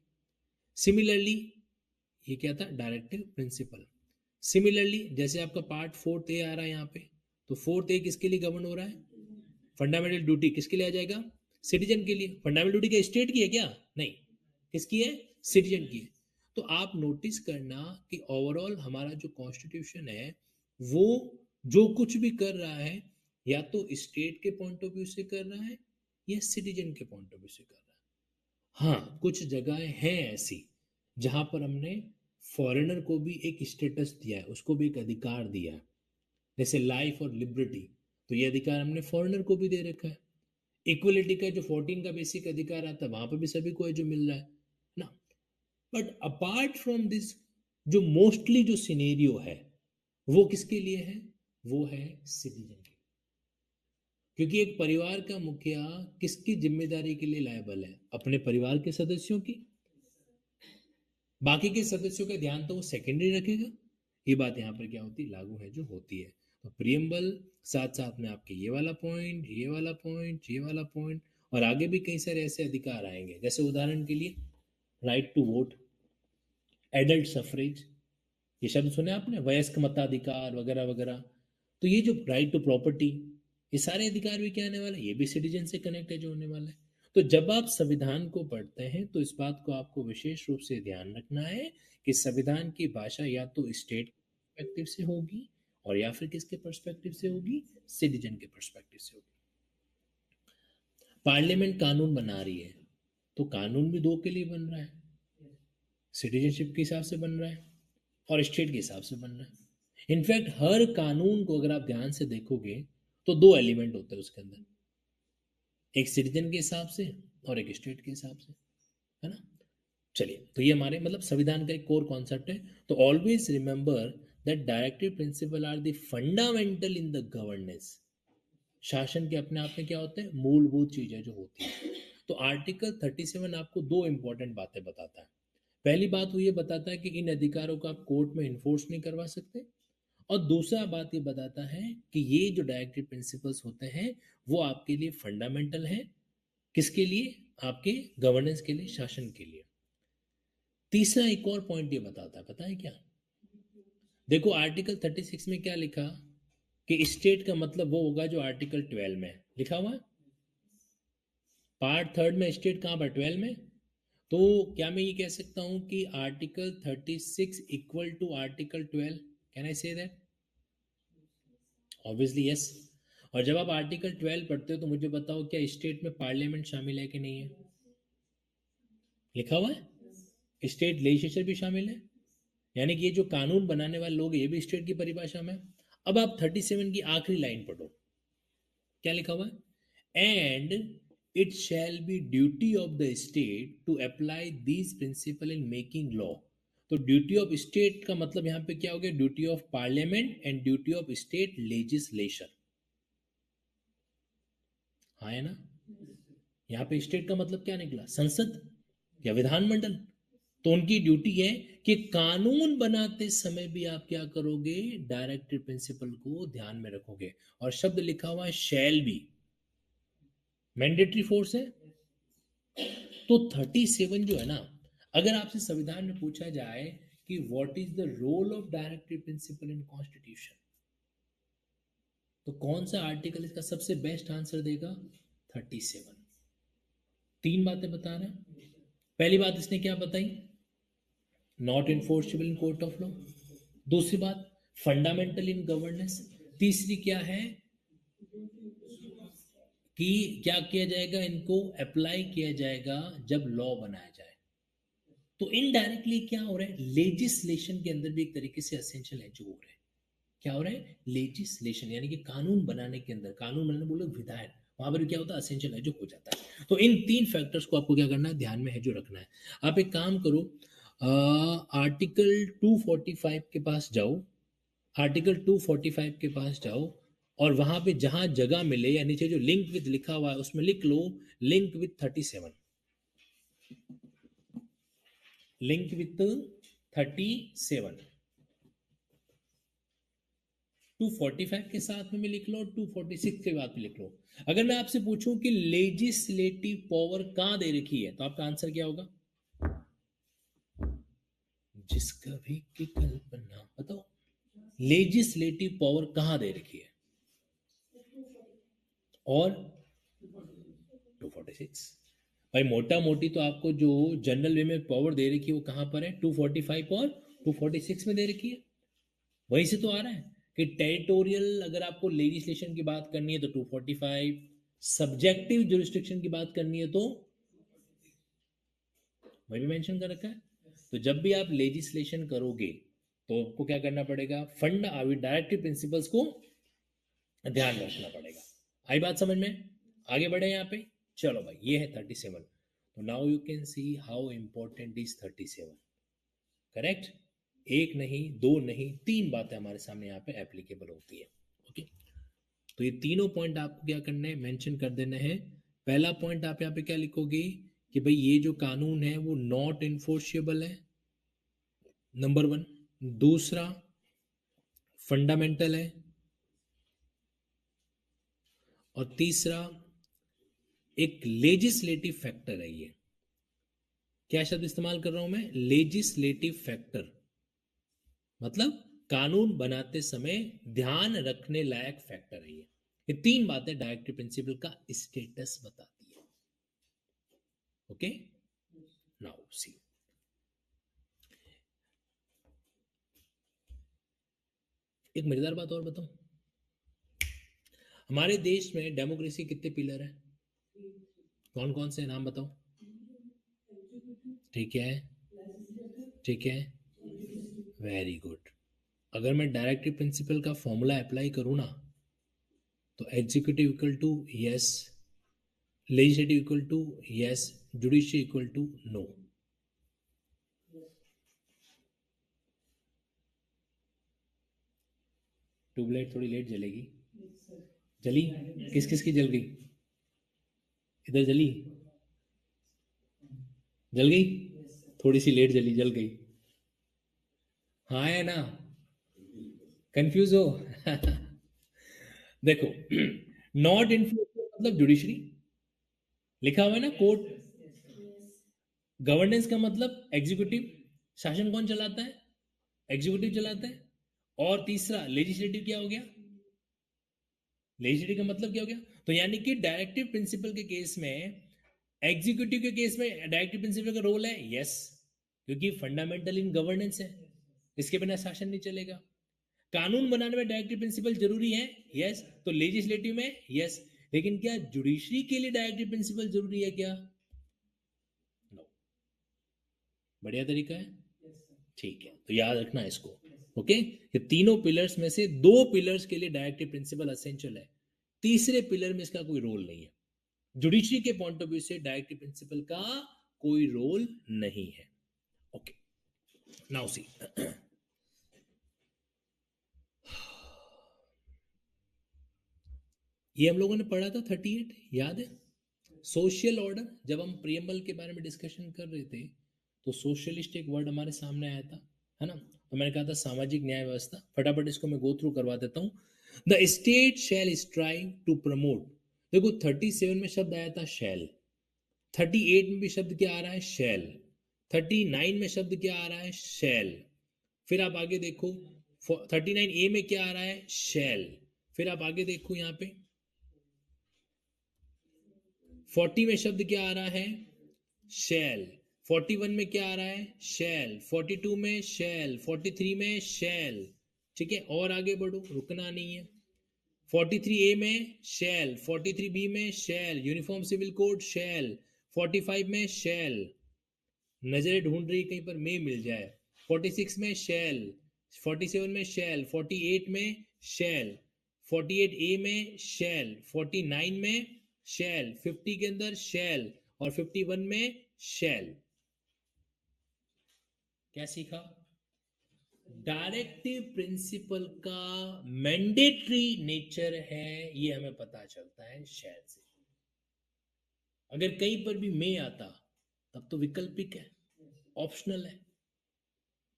सिमिलरली ये क्या था, डायरेक्टिव प्रिंसिपल। सिमिलरली जैसे आपका पार्ट फोर्थ ए आ रहा है यहाँ पे, तो फोर्थ ए किसके लिए गवर्न हो रहा है, फंडामेंटल ड्यूटी किसके लिए आ जाएगा, सिटीजन के लिए। फंडामेंटल ड्यूटी क्या स्टेट की है क्या, नहीं, किसकी है, सिटीजन की है। तो आप नोटिस करना कि ओवरऑल हमारा जो कॉन्स्टिट्यूशन है वो जो कुछ भी कर रहा है या तो स्टेट के पॉइंट ऑफ व्यू से कर रहा है या सिटीजन के पॉइंट ऑफ व्यू से कर रहा है। हाँ, कुछ जगहें हैं ऐसी जहां पर हमने फॉरेनर को भी एक स्टेटस दिया है, उसको भी एक अधिकार दिया है, जैसे लाइफ और लिबर्टी, तो ये अधिकार हमने फॉरेनर को भी दे रखा है। इक्वलिटी का जो 14 का बेसिक अधिकार आता है वहां पर भी सभी को है जो मिल रहा है ना। बट अपार्ट फ्रॉम दिस, जो मोस्टली जो सिनेरियो है वो किसके लिए है, वो है सिटीजन के। क्योंकि एक परिवार का मुखिया किसकी जिम्मेदारी के लिए लायबल है, अपने परिवार के सदस्यों की, बाकी के सदस्यों का ध्यान तो वो सेकेंडरी रखेगा। ये बात यहाँ पर क्या होती है, लागू है जो होती है। तो प्रियम्बल साथ साथ में आपके ये वाला पॉइंट, ये वाला पॉइंट, ये वाला पॉइंट, और आगे भी कई सारे ऐसे अधिकार आएंगे, जैसे उदाहरण के लिए right to vote, adult suffrage, ये शब्द सुने आपने, वयस्क मताधिकार वगैरह वगैरह। तो ये जो राइट टू प्रॉपर्टी, ये सारे अधिकार भी क्या आने वाले, ये भी सिटीजन से कनेक्ट है जो होने वाला है। तो जब आप संविधान को पढ़ते हैं तो इस बात को आपको विशेष रूप से ध्यान रखना है कि संविधान की भाषा या तो स्टेट पर्सपेक्टिव से होगी और या फिर किसके पर्सपेक्टिव से होगी, सिटीजन के पर्सपेक्टिव से होगी। पार्लियामेंट कानून बना रही है तो कानून भी दो के लिए बन रहा है, सिटीजनशिप के हिसाब से बन रहा है और स्टेट के हिसाब से बन रहा है। इनफैक्ट हर कानून को अगर आप ध्यान से देखोगे तो दो एलिमेंट होते हैं उसके अंदर, एक सिटीजन के हिसाब से और एक स्टेट के हिसाब से, है ना। चलिए, तो ये हमारे मतलब संविधान का एक कोर कॉन्सेप्ट है। तो always remember that directive principle are the fundamental in the governance. शासन के अपने आप में क्या होते हैं, मूलभूत चीजें जो होती है। तो आर्टिकल 37 आपको दो इंपॉर्टेंट बातें बताता है। पहली बात वो ये बताता है कि इन अधिकारों को आप कोर्ट में इन्फोर्स नहीं करवा सकते, और दूसरा बात ये बताता है कि ये जो डायरेक्टिव प्रिंसिपल्स होते हैं वो आपके लिए फंडामेंटल है, किसके लिए, आपके गवर्नेंस के लिए, शासन के लिए। तीसरा एक और पॉइंट ये बताता है, पता है क्या, देखो आर्टिकल 36 में क्या लिखा, कि स्टेट का मतलब वो होगा जो आर्टिकल 12 में लिखा हुआ है। पार्ट थर्ड में स्टेट कहाँ पर, 12 में। तो क्या मैं ये कह सकता हूं कि article 36 equal to article 12? Can I say that? Obviously yes. और जब आप आर्टिकल 12 पढ़ते हो तो मुझे बताओ, क्या स्टेट में पार्लियामेंट शामिल है कि नहीं है? लिखा हुआ है स्टेट लेजिस्लेचर भी शामिल है, यानी कि ये जो कानून बनाने वाले लोग हैं, ये भी स्टेट की परिभाषा में। अब आप 37 की आखिरी लाइन पढ़ो, क्या लिखा हुआ है? And it shall be duty of the state to apply these principle in making law. तो ड्यूटी ऑफ स्टेट का मतलब यहां पे क्या हो गया? Duty of parliament and duty of state legislation. हाँ है ना? यहाँ पे स्टेट का मतलब क्या निकला? संसद या विधानमंडल। तो उनकी ड्यूटी है कि कानून बनाते समय भी आप क्या करोगे? डायरेक्टिव प्रिंसिपल को ध्यान में रखोगे। और शब्द लिखा हुआ है शैल बी, मैंडेटरी फोर्स है। तो 37 जो है ना, अगर आपसे संविधान में पूछा जाए कि what is the role of directive principle in constitution, तो कौन सा आर्टिकल इसका सबसे बेस्ट आंसर देगा? 37। तीन बातें बता रहे हैं। पहली बात इसने क्या बताई? Not enforceable in court of law. दूसरी बात, फंडामेंटल इन गवर्नेंस। तीसरी क्या है कि क्या किया जाएगा? इनको अप्लाई किया जाएगा जब लॉ बनाया जाए। तो इनडायरेक्टली क्या हो रहा है? लेजिस्लेशन के अंदर भी एक तरीके से एसेंशियल है जो हो रहा है। क्या हो रहा है? लेजिस्लेशन, यानी कि कानून बनाने के अंदर, कानून बनाने बोलो विधायन, वहां पर क्या होता है? असेंशियल है जो हो जाता है। तो इन तीन फैक्टर्स को आपको क्या करना है? ध्यान में है जो रखना है। आप एक काम करो, आर्टिकल 245 के पास जाओ, आर्टिकल 245 के पास जाओ, और वहां पे जहां जगह मिले या नीचे जो लिंक विद लिखा हुआ है उसमें लिख लो लिंक विद 37। लिंक विथ 37 245 के साथ में लिख लो, 246 के बाद में लिख लो। अगर मैं आपसे पूछूं कि लेजिस्लेटिव पावर कहां दे रखी है, तो आपका आंसर क्या होगा? जिसका भी की कल्पना, बताओ लेजिस्लेटिव पावर कहां दे रखी है? और 246। भाई मोटा मोटी तो आपको जो जनरल वे में पावर दे रखी है वो कहां पर है? 245 और 246 में दे रखी है। वहीं से तो आ रहा है कि टेरिटोरियल, अगर आपको लेजिस्लेशन की बात करनी है तो 245, सब्जेक्टिव जुरिस्डिक्शन की बात करनी है तो वही भी मेंशन कर रखा है। तो जब भी आप लेजिस्लेशन करोगे तो आपको क्या करना पड़ेगा? फंड डायरेक्टिव प्रिंसिपल्स को ध्यान रखना पड़ेगा। आई बात समझ में? आगे बढ़े यहाँ पे। चलो भाई, ये है 37। तो now you can see how important is 37। Correct? एक नहीं, दो नहीं, तीन बातें हमारे सामने यहाँ पे एप्लीकेबल होती है। ओके, तो ये तीनों पॉइंट आपको क्या करना है? मेंशन कर देना है। पहला पॉइंट आप यहाँ पे क्या लिखोगे कि भाई ये जो कानून है वो नॉट इन्फोर्सेबल है, नंबर वन। दूसरा, फंडामेंटल है। और तीसरा, एक लेजिस्लेटिव फैक्टर है ये। क्या शब्द इस्तेमाल कर रहा हूं मैं? लेजिस्लेटिव फैक्टर, मतलब कानून बनाते समय ध्यान रखने लायक फैक्टर है ये तीन बातें डायरेक्टिव प्रिंसिपल का स्टेटस बताती है। ओके, नाउ सी, एक मजेदार बात और बताऊं। हमारे देश में डेमोक्रेसी कितने पिलर है? कौन कौन से नाम बताओ? ठीक है, ठीक है, वेरी गुड। अगर मैं डायरेक्टिव प्रिंसिपल का फॉर्मूला अप्लाई करूं ना, तो executive equal to yes, legislative equal to yes, judicial equal to no. Tubelight थोड़ी लेट जलेगी। जली? किस किस की जल गई? इधर जली? जल गई? थोड़ी सी लेट जली, जल गई। हाँ है ना? कंफ्यूज हो? देखो, नॉट इन्फोर्समेंट मतलब जुडिशरी, लिखा हुआ है ना कोर्ट। गवर्नेंस का मतलब एग्जीक्यूटिव, शासन कौन चलाता है? एग्जीक्यूटिव चलाता है। और तीसरा लेजिस्लेटिव क्या हो गया? लेजिस्लेटिव का मतलब क्या हो गया? तो यानी कि डायरेक्टिव प्रिंसिपल के केस में, एग्जीक्यूटिव के केस में डायरेक्टिव प्रिंसिपल का रोल है, यस, क्योंकि फंडामेंटल इन गवर्नेंस है, इसके बिना शासन नहीं चलेगा। कानून बनाने में डायरेक्टिव प्रिंसिपल जरूरी है, यस, तो लेजिस्लेटिव में यस, लेकिन क्या जुडिशरी के लिए डायरेक्टिव प्रिंसिपल जरूरी है क्या? नो। बढ़िया तरीका है, ठीक है, तो याद रखना इसको। ओके, ये तीनों पिलर्स में से दो पिलर्स के लिए डायरेक्टिव प्रिंसिपल एसेंशियल है, तीसरे पिलर में इसका कोई रोल नहीं है। जुडिशरी के पॉइंट ऑफ व्यू से डायरेक्टिव प्रिंसिपल का कोई रोल नहीं है। ओके, नाउ सी, ये हम लोगों ने पढ़ा था 38, याद है? सोशल ऑर्डर, जब हम प्रियम्बल के बारे में डिस्कशन कर रहे थे तो सोशलिस्ट एक वर्ड हमारे सामने आया था, है ना? तो मैंने कहा था सामाजिक न्याय व्यवस्था। फटाफट इसको मैं गो थ्रू करवा देता हूँ। The state shall strive to promote, देखो 37 में शब्द आया था शैल, 38 में भी शब्द क्या आ रहा है? शैल। 39 में शब्द क्या आ रहा है? शैल। फिर आप आगे देखो 39A में क्या आ रहा है? शैल। फिर आप आगे देखो यहाँ पे 40 में शब्द क्या आ रहा है? शैल। 41 में क्या आ रहा है? शैल। 42 में शैल। 43 में शैल। ठीक है, और आगे बढ़ो, रुकना नहीं है। 43A में शैल, 43B में शैल, यूनिफॉर्म सिविल कोड शैल, 45 में शैल, नजरें ढूंढ रही कहीं पर में मिल जाए, 46 में शैल, 47 में शैल, 48 में शैल, 48A में शैल, 49 में शैल, 50 के अंदर शैल और 51 में शैल। क्या सीखा? डायरेक्टिव प्रिंसिपल का मैंडेटरी नेचर है, ये हमें पता चलता है शैल से। अगर कहीं पर भी में आता तब तो विकल्पिक है, ऑप्शनल है,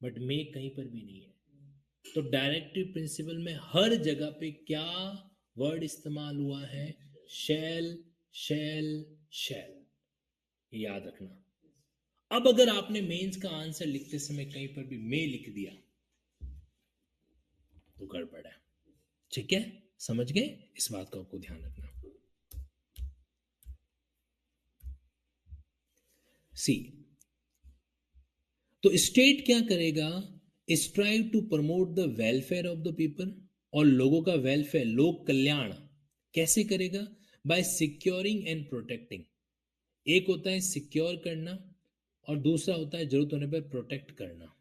बट में कहीं पर भी नहीं है। तो डायरेक्टिव प्रिंसिपल में हर जगह पे क्या वर्ड इस्तेमाल हुआ है? शैल, शैल, शैल, याद रखना। अब अगर आपने मेंस का आंसर लिखते समय कहीं पर भी में लिख दिया तो गड़बड़ है, ठीक है? समझ गए? इस बात का आपको ध्यान रखना। सी, तो स्टेट क्या करेगा? Strive to promote the welfare of the people, और लोगों का वेलफेयर, लोक कल्याण कैसे करेगा? By securing and protecting. एक होता है सिक्योर करना और दूसरा होता है जरूरत होने पर प्रोटेक्ट करना।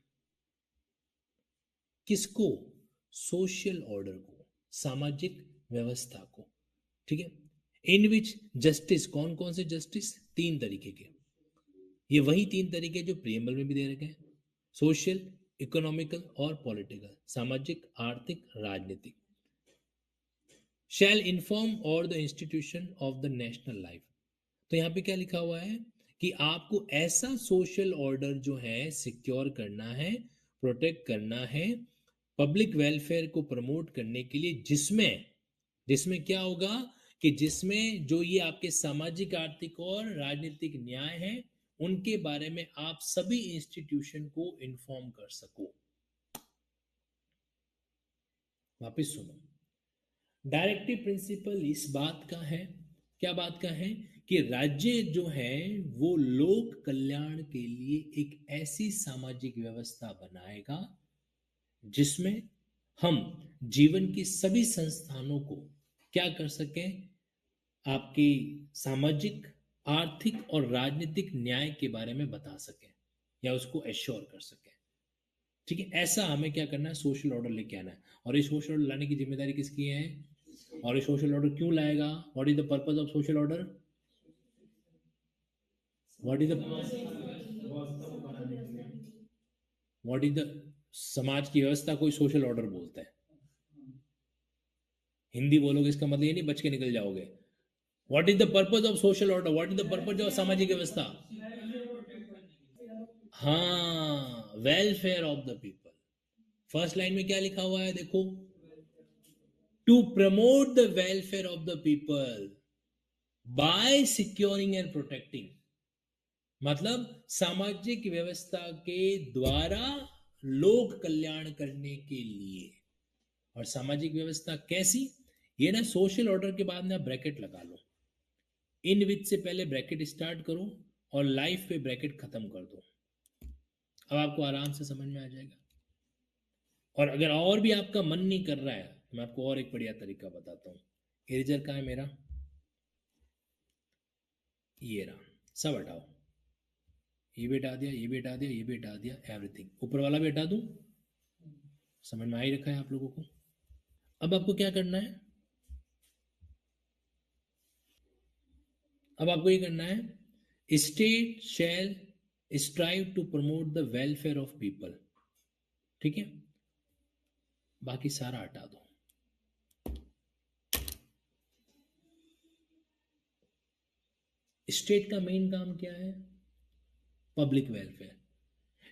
किसको? सोशल ऑर्डर को, सामाजिक व्यवस्था को, ठीक है? इन विच जस्टिस, कौन कौन से जस्टिस? तीन तरीके के, ये वही तीन तरीके जो प्रियम्बल में भी दे रखे हैं, सोशल, इकोनॉमिकल और पॉलिटिकल, सामाजिक, आर्थिक, राजनीतिक। शैल इन्फॉर्म और the institution of the national life. तो यहाँ पे क्या लिखा हुआ है कि आपको ऐसा सोशल ऑर्डर जो है सिक्योर करना है, प्रोटेक्ट करना है, पब्लिक वेलफेयर को प्रमोट करने के लिए, जिसमें जिसमें क्या होगा कि जिसमें जो ये आपके सामाजिक, आर्थिक और राजनीतिक न्याय है उनके बारे में आप सभी इंस्टीट्यूशन को इन्फॉर्म कर सको। वापस सुनो, डायरेक्टिव प्रिंसिपल इस बात का है, क्या बात का है? कि राज्य जो है वो लोक कल्याण के लिए एक ऐसी सामाजिक व्यवस्था बनाएगा जिसमें हम जीवन की सभी संस्थानों को क्या कर सकें? आपकी सामाजिक, आर्थिक और राजनीतिक न्याय के बारे में बता सकें या उसको एश्योर कर सकें, ठीक है? ऐसा हमें क्या करना है? सोशल ऑर्डर लेके आना है। और ये सोशल ऑर्डर लाने की जिम्मेदारी किसकी है? और ये सोशल ऑर्डर क्यों लाएगा? What is the purpose of social order? What is the what is the समाज की व्यवस्था को सोशल ऑर्डर बोलते हैं। हिंदी बोलोगे इसका मतलब ये नहीं बच के निकल जाओगे। What is the purpose of social order? What is the purpose of सामाजिक व्यवस्था? हाँ, welfare of the people. First line में क्या लिखा हुआ है देखो, to promote the welfare of the people by securing and protecting, मतलब सामाजिक व्यवस्था के द्वारा लोक कल्याण करने के लिए। और सामाजिक व्यवस्था कैसी? ये ना सोशल ऑर्डर के बाद में आप ब्रैकेट लगा लो, इन विच से पहले ब्रैकेट स्टार्ट करो और लाइफ पे ब्रैकेट खत्म कर दो। अब आपको आराम से समझ में आ जाएगा। और अगर और भी आपका मन नहीं कर रहा है तो मैं आपको और एक बढ़िया तरीका बताता हूँ। इरेजर कहाँ है मेरा, ये रहा, सब हटाओ, ये भी हटा दिया, ये भी हटा दिया, ये भी हटा दिया, एवरीथिंग, ऊपर वाला भी हटा दूं। समझ में आ ही रखा है आप लोगों को। अब आपको क्या करना है, अब आपको ये करना है, state shall strive to promote the welfare of people, ठीक है, बाकी सारा हटा दो। स्टेट का मेन काम क्या है, पब्लिक वेलफेयर।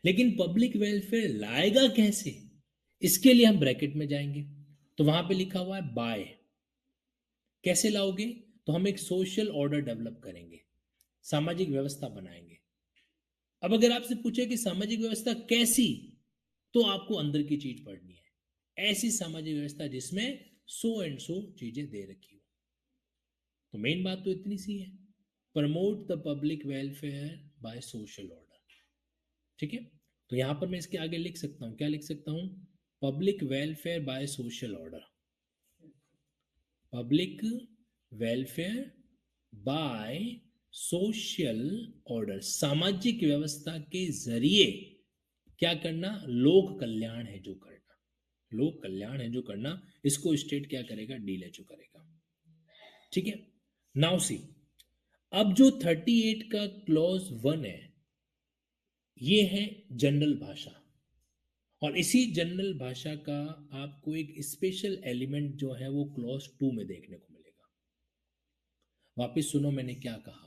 लेकिन पब्लिक वेलफेयर लाएगा कैसे, इसके लिए हम ब्रैकेट में जाएंगे, तो वहां पे लिखा हुआ है बाय। कैसे लाओगे, तो हम एक सोशल ऑर्डर डेवलप करेंगे, सामाजिक व्यवस्था बनाएंगे। अब अगर आपसे पूछे कि सामाजिक व्यवस्था कैसी, तो आपको अंदर की चीज पढ़नी है, ऐसी सामाजिक व्यवस्था जिसमें सो एंड सो चीजें दे रखी हो। तो मेन बात तो इतनी सी है, promote the public welfare by social order, ठीक है। तो यहां पर मैं इसके आगे लिख सकता हूं, क्या लिख सकता हूं, public welfare by social order, public welfare by social order, सामाजिक व्यवस्था के जरिए क्या करना, लोक कल्याण है जो करना, लोक कल्याण है जो करना, इसको स्टेट क्या करेगा, डील करेगा, ठीक है। नाउ सी, अब जो 38 का क्लॉज 1 है, ये है जनरल भाषा, और इसी जनरल भाषा का आपको एक स्पेशल एलिमेंट जो है वो क्लॉज 2 में देखने को मिलेगा। वापिस सुनो मैंने क्या कहा,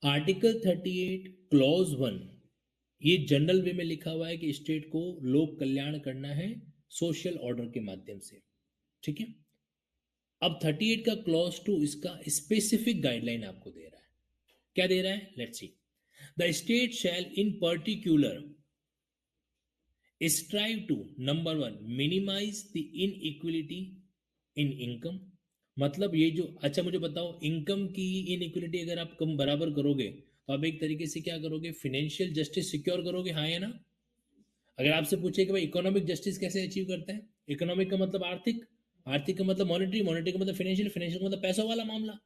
आर्टिकल 38 क्लॉज 1, ये जनरल वे में लिखा हुआ है कि स्टेट को लोक कल्याण करना है सोशल ऑर्डर के माध्यम से, ठीक है। अब 38 का क्लॉज 2 इसका स्पेसिफिक गाइडलाइन आपको दे रहा है, क्या दे रहा है, let's see, the state shell in particular strive to number 1 minimize the inequality in income। मतलब ये जो, अच्छा मुझे बताओ, इनकम की इनइक्वलिटी अगर आप कम बराबर करोगे तो आप एक तरीके से क्या करोगे, फिनेंशियल जस्टिस सिक्योर करोगे, हाँ या ना। अगर आपसे पूछे कि भाई इकोनॉमिक जस्टिस कैसे अचीव करते हैं, इकोनॉमिक का मतलब आर्थिक, आर्थिक का मतलब मॉनेटरी, मॉनेटरी का मतलब फिनेंशियल, फिनेंशियल का मतलब पैसा वाला मामला,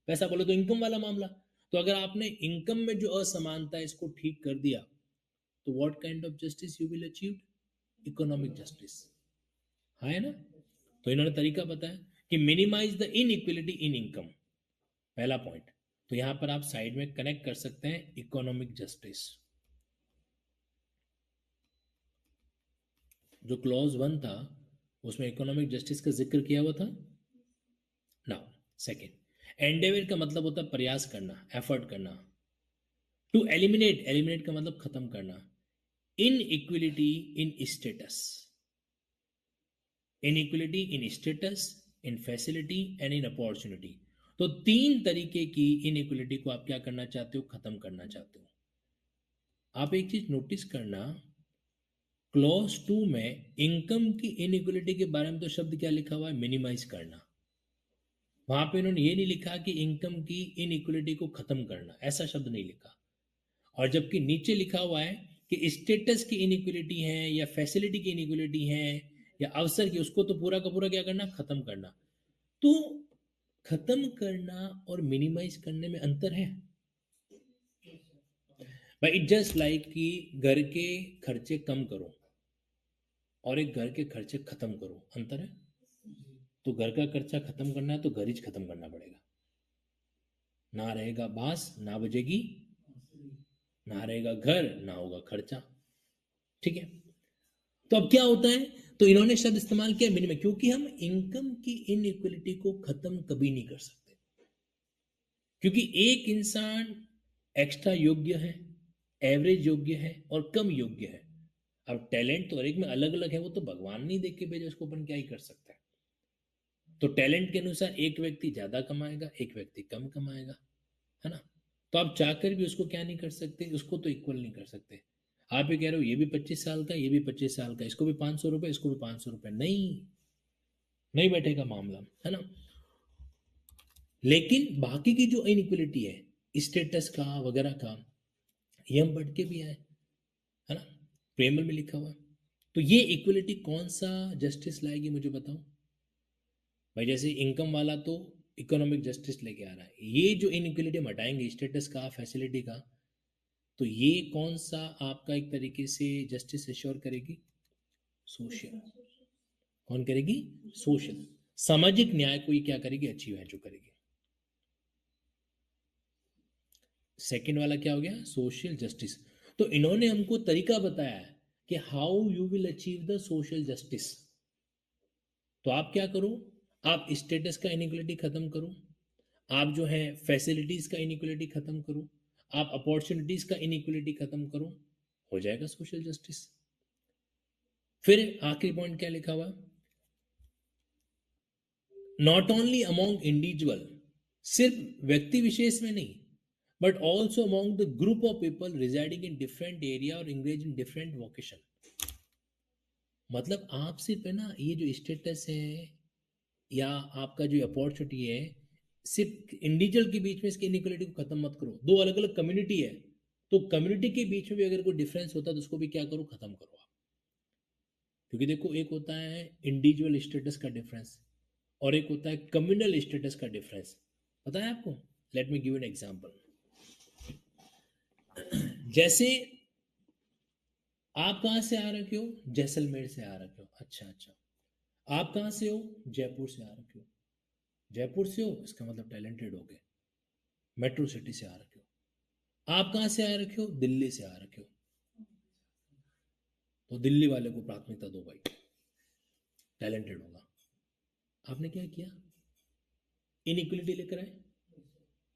पैसा बोले तो इनकम वाला मामला। तो अगर आपने इनकम में जो असमानता है इसको ठीक कर दिया, तो what kind of justice you will achieve, economic justice, है ना। तो इन्होंने तरीका बताया कि minimise the inequality in income, पहला पॉइंट। तो यहां पर आप साइड में कनेक्ट कर सकते हैं इकोनॉमिक जस्टिस, जो क्लॉज 1 था उसमें इकोनॉमिक जस्टिस का जिक्र किया हुआ था। नाउ सेकेंड, एंडेवर का मतलब होता है प्रयास करना, एफर्ट करना, टू एलिमिनेट, एलिमिनेट का मतलब खत्म करना, inequality in status, inequality in status, in facility and in opportunity. तो 3 तरीके की इनइक्वलिटी को आप क्या करना चाहते हो, खत्म करना चाहते हो। आप एक चीज नोटिस करना, क्लॉज 2 में इनकम की इनइक्वलिटी के बारे में तो शब्द क्या लिखा हुआ है, मिनिमाइज करना। वहां पे इन्होंने ये नहीं लिखा कि इनकम की इनइक्वलिटी को खत्म करना, ऐसा शब्द नहीं लिखा। और जबकि नीचे लिखा हुआ है कि स्टेटस की इनइक्वलिटी है या फैसिलिटी की इनइक्वलिटी है या अवसर की, उसको तो पूरा का पूरा क्या करना, खत्म करना। तो खत्म करना और मिनिमाइज करने में अंतर है भाई। इट जस्ट लाइक कि घर के खर्चे कम करो और एक घर के खर्चे खत्म करो, अंतर है। तो घर का खर्चा खत्म करना है तो घर ही खत्म करना पड़ेगा, ना रहेगा बांस ना बजेगी, ना रहेगा घर ना होगा खर्चा, ठीक है। तो अब क्या होता है, तो इन्होंने शब्द इस्तेमाल किया मिनिमम, क्योंकि हम इनकम की इनइक्वलिटी को खत्म कभी नहीं कर सकते, क्योंकि एक इंसान एक्स्ट्रा योग्य है, एवरेज योग्य है और कम योग्य है। अब टैलेंट तो हर एक में अलग अलग है, वो तो भगवान नहीं देख के भेजा, उसको अपन क्या ही कर सकते हैं। तो टैलेंट के अनुसार एक व्यक्ति ज्यादा कमाएगा, एक व्यक्ति कम कमाएगा, है ना। तो आप चाहकर भी उसको क्या नहीं कर सकते, उसको तो इक्वल नहीं कर सकते। आप ये कह रहे हो ये भी 25 साल का, ये भी 25 साल का, इसको भी 500 रुपए, इसको भी 500 रुपए, नहीं, नहीं बैठेगा मामला, है ना। लेकिन बाकी की जो इनइक्वलिटी है स्टेटस का वगैरह का, ये हम पढ़ के भी आए, है ना, प्रेमल में लिखा हुआ है। तो ये इक्वलिटी कौन सा जस्टिस लाएगी मुझे बताओ भाई। जैसे इनकम वाला तो इकोनॉमिक जस्टिस लेके आ रहा है, ये जो इनइक्वलिटी हम हटाएंगे स्टेटस का फैसिलिटी का, तो ये कौन सा आपका एक तरीके से जस्टिस एश्योर करेगी? सोशल। कौन करेगी? सोशल। सामाजिक न्याय को ये क्या करेगी? अचीव है जो करेगी। सेकंड वाला क्या हो गया? Social justice. तो इन्होंने हमको तरीका बताया है कि how you will achieve the social justice. तो आप क्या करो, आप स्टेटस का इनइक्वलिटी खत्म करो, आप जो है फैसिलिटीज का इनइक्वलिटी खत्म करो, आप अपॉर्चुनिटीज का इनइक्वलिटी खत्म करो, हो जाएगा सोशल जस्टिस। फिर आखिरी पॉइंट क्या लिखा हुआ? नॉट ओनली अमॉन्ग इंडिविजुअल, सिर्फ व्यक्ति विशेष में नहीं, but also among the group of people residing in different area और इंगेज इन डिफरेंट वोकेशन। मतलब आप सिर्फ है ना, ये जो स्टेटस है या आपका जो अपॉर्चुनिटी है, सिर्फ इंडिविजुअल के बीच में इसकी इनइक्वलिटी को खत्म मत करो। दो अलग अलग कम्युनिटी है, तो कम्युनिटी के बीच में भी अगर कोई डिफरेंस होता है तो उसको भी क्या करो? खत्म करो आप। क्योंकि देखो, एक होता है इंडिविजुअल स्टेटस का डिफरेंस और एक होता है कम्युनल स्टेटस का डिफरेंस। पता है आपको? Let me give an example. जैसे आप कहाँ से आ रखे हो? जैसलमेर से आ रखे हो। अच्छा अच्छा। आप कहाँ से हो? जयपुर से आ रखे हो। जयपुर से हो इसका मतलब टैलेंटेड हो गए, मेट्रो सिटी से आ रखे हो। आप कहाँ से आ रखे हो? दिल्ली से आ रखे हो। तो दिल्ली वाले को प्राथमिकता दो भाई, टैलेंटेड होगा। आपने क्या किया? इनइक्वलिटी लेकर आए।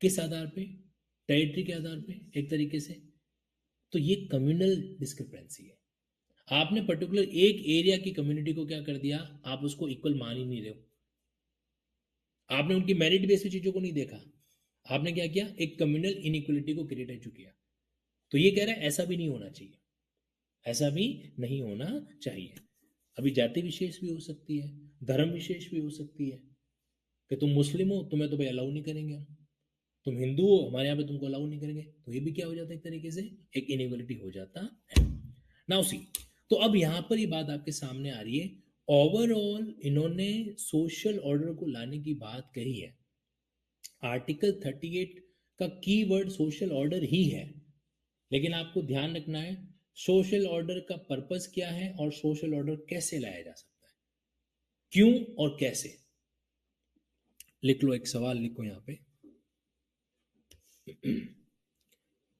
किस आधार पे? टेरिटरी के आधार पे एक तरीके से। तो ये कम्युनल डिस्क्रिपेंसी है। आपने पर्टिकुलर एक एरिया की कम्युनिटी को क्या कर दिया? आप उसको इक्वल मान ही नहीं रहे हो। आपने उनकी मेरिट बेस पे चीजों को नहीं देखा। आपने क्या किया? एक कम्युनल इनइक्वलिटी को क्रिएट किया। तो ये कह रहा है ऐसा भी नहीं होना चाहिए, ऐसा भी नहीं होना चाहिए। अभी जाति विशेष भी हो सकती है, धर्म विशेष भी हो सकती है कि तुम मुस्लिम हो, तुम्हें तो भाई अलाउ नहीं करेंगे हम। तुम हिंदू हो, हमारे यहाँ पे तुमको अलाउ नहीं करेंगे। तो ये भी क्या हो जाता है? एक तरीके से एक इनइक्वलिटी हो जाता है। नाउ सी, तो अब यहां पर ये बात आपके सामने आ रही है। ओवरऑल इन्होंने सोशल ऑर्डर को लाने की बात कही है। आर्टिकल 38 का कीवर्ड सोशल ऑर्डर ही है। लेकिन आपको ध्यान रखना है सोशल ऑर्डर का पर्पस क्या है और सोशल ऑर्डर कैसे लाया जा सकता है, क्यों और कैसे। लिख लो, एक सवाल लिखो यहां पे।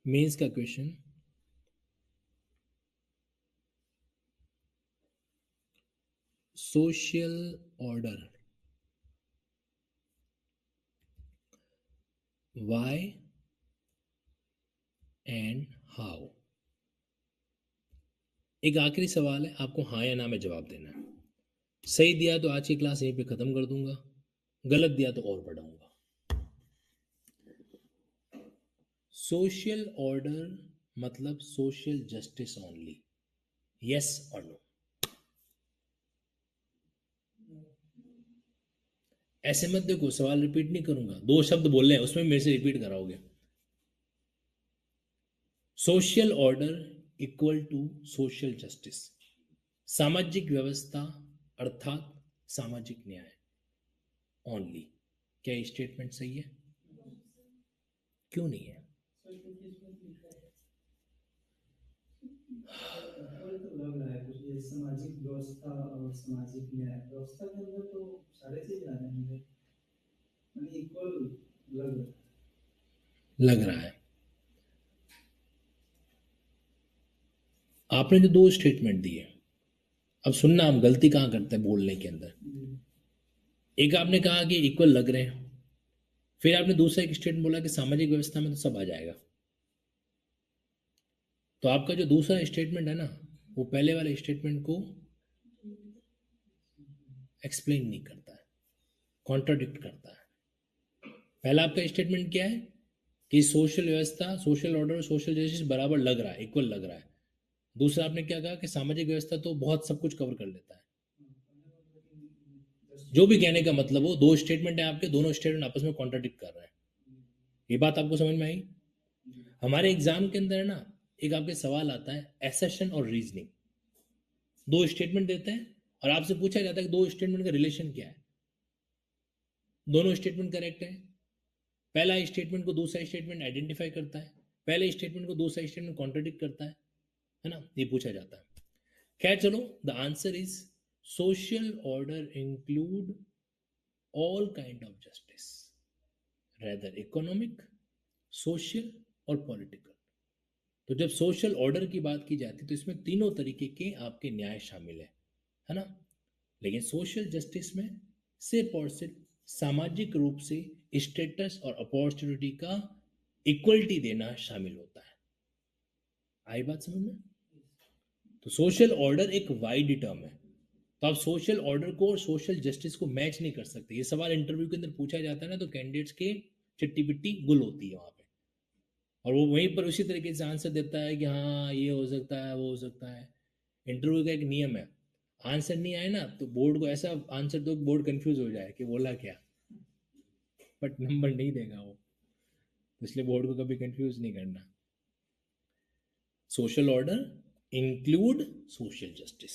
मेंस का question, social order why and how. एक आखिरी सवाल है, आपको हाँ या ना में जवाब देना है। सही दिया तो आज की क्लास यहीं पे खत्म कर दूंगा, गलत दिया तो और बढ़ाऊंगा। सोशल ऑर्डर मतलब सोशल जस्टिस ओनली, यस और नो। ऐसे मत देखो, सवाल रिपीट नहीं करूंगा, दो शब्द बोल रहे हैं उसमें मेरे से रिपीट कराओगे। Social order equal to social justice, सामाजिक व्यवस्था अर्थात सामाजिक न्याय ओनली। क्या ये स्टेटमेंट सही है? क्यों नहीं है? तो लग रहा है कुछ ये सामाजिक व्यवस्था और सामाजिक न्याय व्यवस्था के अंदर तो सारे चीज आ रहे हैं मुझे, यानी इक्वल लग रहा है। आपने जो दो स्टेटमेंट दिए, अब सुनना, हम गलती कहाँ करते हैं बोलने के अंदर। एक आपने कहा कि इक्वल लग रहे हैं, फिर आपने दूसरा एक स्टेटमेंट बोला कि सामाजिक व्यवस्था में तो सब आ जाएगा। तो आपका जो दूसरा स्टेटमेंट है ना, वो पहले वाले स्टेटमेंट को एक्सप्लेन नहीं करता है, कॉन्ट्राडिक्ट करता है। पहला आपका स्टेटमेंट क्या है कि सोशल व्यवस्था, सोशल ऑर्डर, सोशल जस्टिस बराबर लग रहा है, इक्वल लग रहा है। दूसरा आपने क्या कहा कि सामाजिक व्यवस्था तो बहुत सब कुछ कवर कर लेता है। जो भी कहने का मतलब हो, दो स्टेटमेंट है आपके, दोनों स्टेटमेंट आपस में कॉन्ट्राडिक्ट कर रहे हैं। ये बात आपको समझ में आई? हमारे एग्जाम के अंदर ना एक आपके सवाल आता है एसेशन और रीजनिंग, दो स्टेटमेंट देते हैं और आपसे पूछा जाता है कि दो स्टेटमेंट का रिलेशन क्या है। दोनों स्टेटमेंट करेक्ट है, पहला स्टेटमेंट को दूसरा स्टेटमेंट आइडेंटिफाई करता है, पहले स्टेटमेंट को दूसरा स्टेटमेंट कॉन्ट्रडिक्ट करता है ना, ये पूछा जाता है। खैर चलो, the answer is social order include all kind of justice, rather economic, social और पॉलिटिकल। तो जब सोशल ऑर्डर की बात की जाती है तो इसमें तीनों तरीके के आपके न्याय शामिल है ना। लेकिन सोशल जस्टिस में सिर्फ और सिर्फ सामाजिक रूप से स्टेटस और अपॉर्चुनिटी का इक्वलिटी देना शामिल होता है। आई बात समझ में? तो सोशल ऑर्डर एक वाइड टर्म है, तो आप सोशल ऑर्डर को और सोशल जस्टिस को मैच नहीं कर सकते। ये सवाल इंटरव्यू के अंदर पूछा जाता है ना, तो कैंडिडेट्स के चिट्टी पिट्टी गुल होती है वहां पे, और वो वहीं पर उसी तरीके से आंसर देता है कि हाँ ये हो सकता है, वो हो सकता है। इंटरव्यू का एक नियम है, आंसर नहीं आए ना तो बोर्ड को ऐसा आंसर दो बोर्ड कंफ्यूज हो जाए कि बोला क्या, बट नंबर नहीं देगा वो, तो इसलिए बोर्ड को कभी कंफ्यूज नहीं करना। Social order include social justice,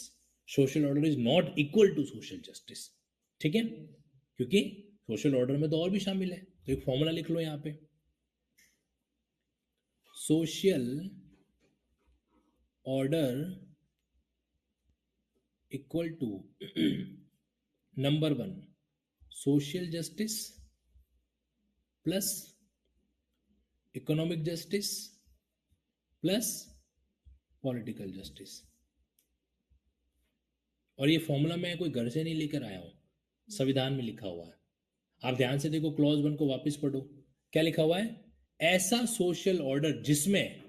social order is not equal to social justice, ठीक है? क्योंकि सोशल ऑर्डर में तो और भी शामिल है, तो एक फॉर्मूला लिख लो यहां पे, social order equal to number one social justice plus economic justice plus political justice. और ये फॉर्मूला मैं कोई घर से नहीं लेकर आया हूं, संविधान में लिखा हुआ है। आप ध्यान से देखो, क्लॉज वन को वापस पढ़ो, क्या लिखा हुआ है? ऐसा सोशल ऑर्डर जिसमें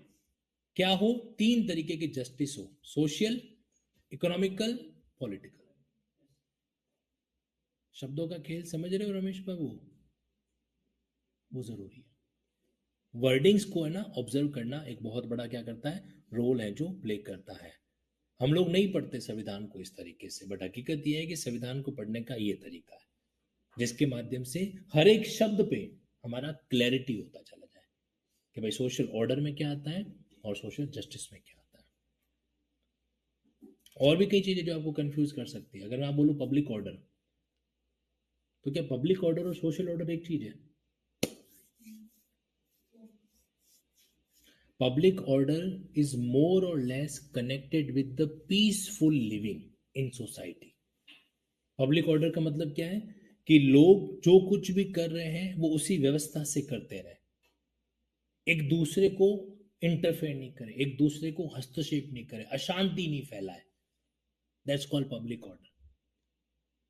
क्या हो, तीन तरीके के जस्टिस हो, सोशल, इकोनॉमिकल, पॉलिटिकल। शब्दों का खेल समझ रहे हो रमेश बाबू? वो जरूरी है। वर्डिंग्स को है ना ऑब्जर्व करना एक बहुत बड़ा क्या करता है, रोल है जो प्ले करता है। हम लोग नहीं पढ़ते संविधान को इस तरीके से, बट हकीकत यह है कि संविधान को पढ़ने का ये तरीका है जिसके माध्यम से हर एक शब्द पे हमारा क्लैरिटी होता चला जाए कि भाई सोशल ऑर्डर में क्या आता है और सोशल जस्टिस में क्या आता है। और भी कई चीजें जो आपको कंफ्यूज कर सकती है। अगर मैं आप बोलूं पब्लिक ऑर्डर, तो क्या पब्लिक ऑर्डर और सोशल ऑर्डर एक चीज है? Public order is more or less connected with the peaceful living in society. Public order का मतलब क्या है कि लोग जो कुछ भी कर रहे हैं वो उसी व्यवस्था से करते रहे, एक दूसरे को इंटरफेयर नहीं करे, एक दूसरे को हस्तक्षेप नहीं करे, अशांति नहीं फैलाए। That's called public order.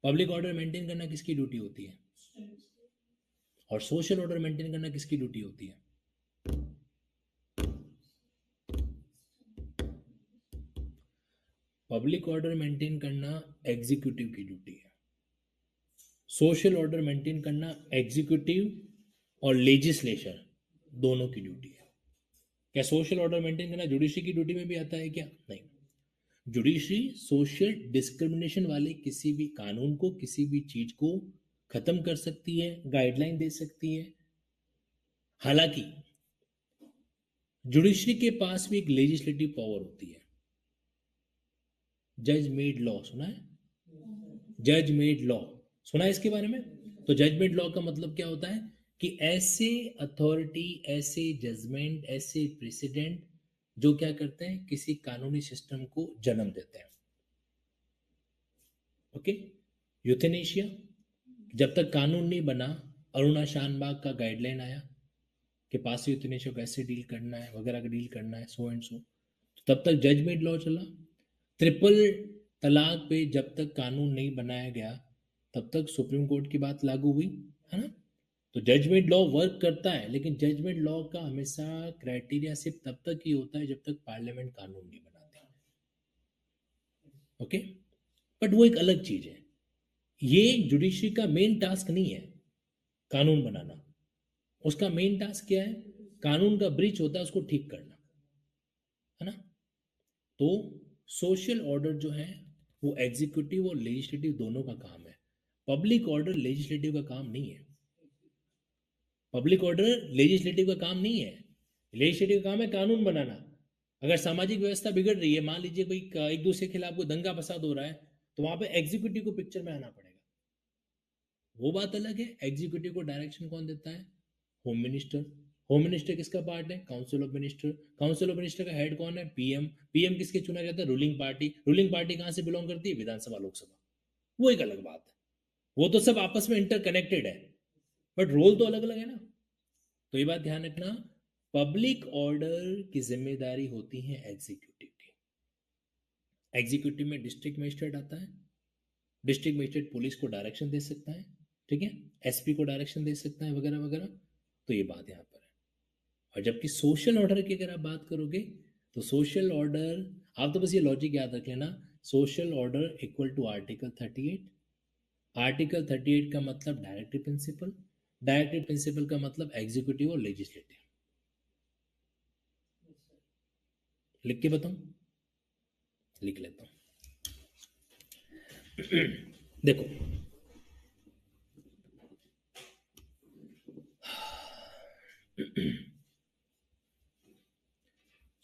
Public order maintain करना किसकी ड्यूटी होती है? और सोशल ऑर्डर मेंटेन करना किसकी ड्यूटी होती है? पब्लिक ऑर्डर मेंटेन करना एग्जीक्यूटिव की ड्यूटी है, सोशल ऑर्डर मेंटेन करना एग्जीक्यूटिव और लेजिस्लेचर दोनों की ड्यूटी है। क्या सोशल ऑर्डर मेंटेन करना जुडिशरी की ड्यूटी में भी आता है क्या? नहीं। जुडिशरी सोशल डिस्क्रिमिनेशन वाले किसी भी कानून को, किसी भी चीज को खत्म कर सकती है, गाइडलाइन दे सकती है। हालांकि जुडिशरी के पास भी एक लेजिस्लेटिव पावर होती है। जज मेड लॉ सुना है? जज मेड लॉ सुना है इसके बारे में? तो जजमेंट लॉ का मतलब क्या होता है कि ऐसे अथॉरिटी, ऐसे जजमेंट, ऐसे प्रेसिडेंट जो क्या करते हैं, किसी कानूनी सिस्टम को जन्म देते हैं। ओके, यूथेनेशिया, जब तक कानून नहीं बना, अरुणा शानबाग का गाइडलाइन आया कि पास यूथेनेशिया को ऐसे डील करना है, वगैरह का डील करना है, सो एंड सो, तब तक जजमेंट लॉ चला। ट्रिपल तलाक पे जब तक कानून नहीं बनाया गया तब तक सुप्रीम कोर्ट की बात लागू हुई, है ना? तो जजमेंट लॉ वर्क करता है, लेकिन जजमेंट लॉ का हमेशा क्राइटेरिया सिर्फ तब तक ही होता है जब तक पार्लियामेंट कानून नहीं बनाती। ओके, बट वो एक अलग चीज है। ये जुडिशरी का मेन टास्क नहीं है कानून बनाना, उसका मेन टास्क क्या है? कानून का ब्रीच होता है उसको ठीक करना, है ना? तो सोशल ऑर्डर जो है वो एग्जीक्यूटिव और लेजिस्लेटिव दोनों का काम है। पब्लिक ऑर्डर लेजिस्लेटिव का काम नहीं है। पब्लिक ऑर्डर लेजिस्लेटिव का काम नहीं है। लेजिस्लेटिव का काम है कानून बनाना। अगर सामाजिक व्यवस्था बिगड़ रही है, मान लीजिए कोई एक दूसरे के खिलाफ कोई दंगा फसाद हो रहा है, तो वहां पे एग्जीक्यूटिव को पिक्चर में आना पड़ेगा। वो बात अलग है, एग्जीक्यूटिव को डायरेक्शन कौन देता है? Home minister. होम मिनिस्टर किसका पार्ट है? Council of minister. Council of minister का हेड कौन है? पीएम। पीएम किसके चुना जाता है? Ruling party. रूलिंग पार्टी कहां से बिलोंग करती है? विधानसभा, लोकसभा। वो एक अलग बात है, वो तो सब आपस में इंटरकनेक्टेड है, बट रोल तो अलग अलग है ना। तो ये बात ध्यान रखना, पब्लिक ऑर्डर की जिम्मेदारी होती है एग्जीक्यूटिव की। एग्जीक्यूटिव में डिस्ट्रिक्ट मजिस्ट्रेट आता है। डिस्ट्रिक्ट मजिस्ट्रेट पुलिस को डायरेक्शन दे सकता है, ठीक है, एसपी को डायरेक्शन दे सकता है, वगैरह वगैरह। तो ये बात यहाँ पर है। और जबकि सोशल ऑर्डर की अगर आप बात करोगे, तो सोशल ऑर्डर, आप तो बस ये लॉजिक याद रख लेना, social order equal to article 38। Article 38 का मतलब डायरेक्टिव प्रिंसिपल, डायरेक्टिव प्रिंसिपल का मतलब एग्जीक्यूटिव और लेजिस्लेटिव। लिख के बताऊं? लिख लेता हूं। देखो,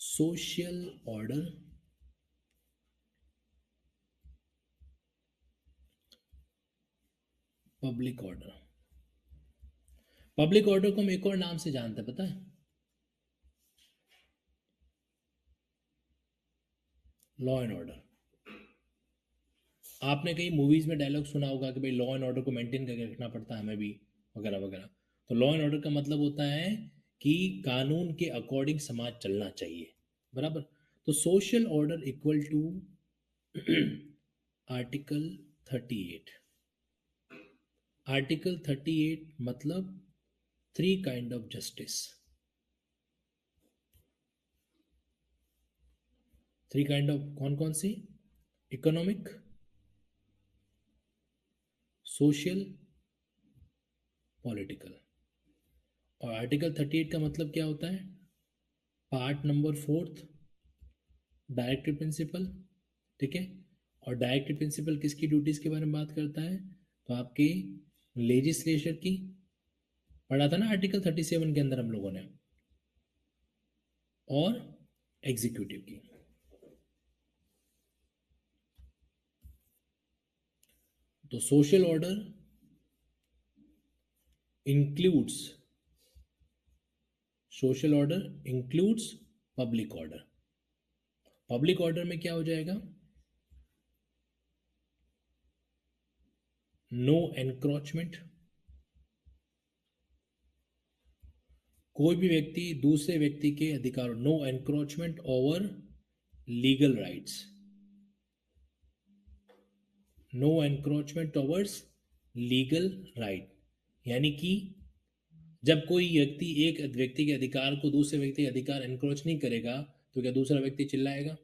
social order, public order. Public order को हम एक और नाम से जानते हैं, पता है? Law and order. आपने कई मूवीज में डायलॉग सुना होगा कि भाई लॉ एंड ऑर्डर को मेंटेन करके रखना पड़ता है हमें भी, वगैरह वगैरह। तो लॉ एंड ऑर्डर का मतलब होता है कि कानून के अकॉर्डिंग समाज चलना चाहिए, बराबर। तो social order equal to article 38। Article 38 मतलब 3 kind of justice. 3 kind of कौन कौन सी? Economic, social, political. और आर्टिकल 38 का मतलब क्या होता है? पार्ट नंबर 4, डायरेक्टिव प्रिंसिपल, ठीक है। और डायरेक्टिव प्रिंसिपल किसकी ड्यूटीज के बारे में बात करता है? तो आपके लेजिस्लेचर की, पढ़ा था ना आर्टिकल 37 के अंदर हम लोगों ने, और एग्जीक्यूटिव की। तो social order includes, social order includes public order. Public order में क्या हो जाएगा? No encroachment. कोई भी व्यक्ति दूसरे व्यक्ति के अधिकार, no encroachment over legal rights. No encroachment overs legal right. यानी कि जब कोई व्यक्ति एक व्यक्ति के अधिकार को दूसरे व्यक्ति के अधिकार एनक्रोच नहीं करेगा, तो क्या दूसरा व्यक्ति चिल्लाएगा?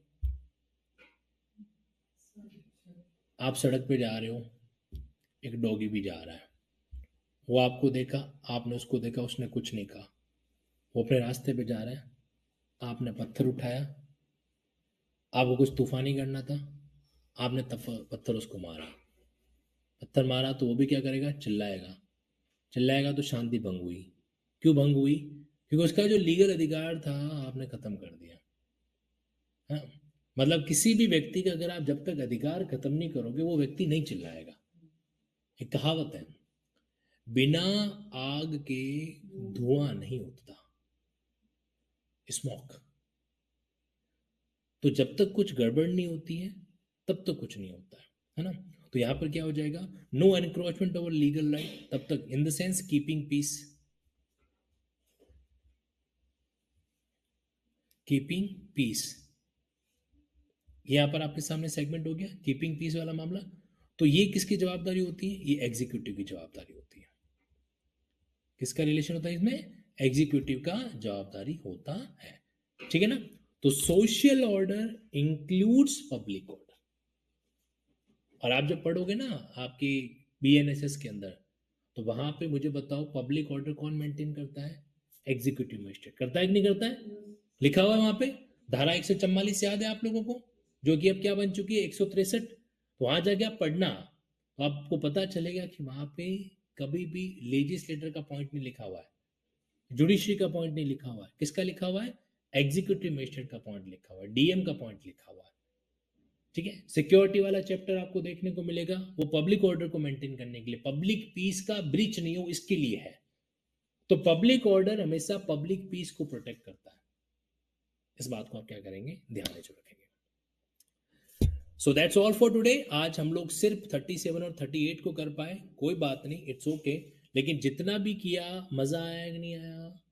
आप सड़क पे जा रहे हो, एक डॉगी भी जा रहा है, वो आपको देखा, आपने उसको देखा, उसने कुछ नहीं कहा, वो अपने रास्ते पे जा रहा है, आपने पत्थर उठाया, आपको कुछ तूफानी करना था, आपने पत्थर उसको मारा। पत्थर मारा तो वो भी क्या करेगा? चिल्लाएगा। चिल्लाएगा तो शांति भंग हुई। क्यों भंग हुई? क्योंकि उसका जो लीगल अधिकार था आपने खत्म कर दिया। हाँ, मतलब किसी भी व्यक्ति का अगर आप जब तक अधिकार खत्म नहीं करोगे, वो व्यक्ति नहीं चिल्लाएगा। एक कहावत है, बिना आग के धुआं नहीं उठता, स्मोक। तो जब तक कुछ गड़बड़ नहीं होती है, तब तक कुछ नहीं होता है ना। तो यहां पर क्या हो जाएगा? No encroachment over legal right, तब तक, in the sense keeping peace. Keeping peace, यहां पर आपके सामने सेगमेंट हो गया कीपिंग पीस वाला मामला। तो ये किसकी जवाबदारी होती है? ये एग्जीक्यूटिव की जवाबदारी होती है। किसका रिलेशन होता है इसमें? एग्जीक्यूटिव का जवाबदारी होता है, ठीक है ना। तो social order includes public order. और आप जब पढ़ोगे ना आपकी बीएनएसएस के अंदर, तो वहां पे मुझे बताओ पब्लिक ऑर्डर कौन मेंटेन करता है? एग्जीक्यूटिव मजिस्ट्रेट करता है कि नहीं करता है? लिखा हुआ है वहां पे, धारा 144 याद है आप लोगों को, जो कि अब क्या बन चुकी है 163। तो वहां जाके आप पढ़ना तो आपको पता चलेगा कि वहां पे कभी भी लेजिस्लेटर का पॉइंट नहीं लिखा हुआ है, जुडिशरी का पॉइंट नहीं लिखा हुआ है, किसका लिखा हुआ है, एग्जीक्यूटिव मजिस्ट्रेट का पॉइंट लिखा हुआ है, डीएम का पॉइंट लिखा हुआ है। ठीक है, सिक्योरिटी वाला चैप्टर आपको देखने को मिलेगा, वो पब्लिक ऑर्डर को मेंटेन करने के लिए, पब्लिक पीस का ब्रीच नहीं हो इसके लिए है। तो पब्लिक ऑर्डर हमेशा पब्लिक पीस को प्रोटेक्ट करता है। इस बात को आप क्या करेंगे, ध्यान में जो रखेंगे। So that's all for today. आज हम लोग सिर्फ 37 और 38 को कर पाए, कोई बात नहीं, इट्स ओके। लेकिन जितना भी किया, मजा आया कि नहीं आया?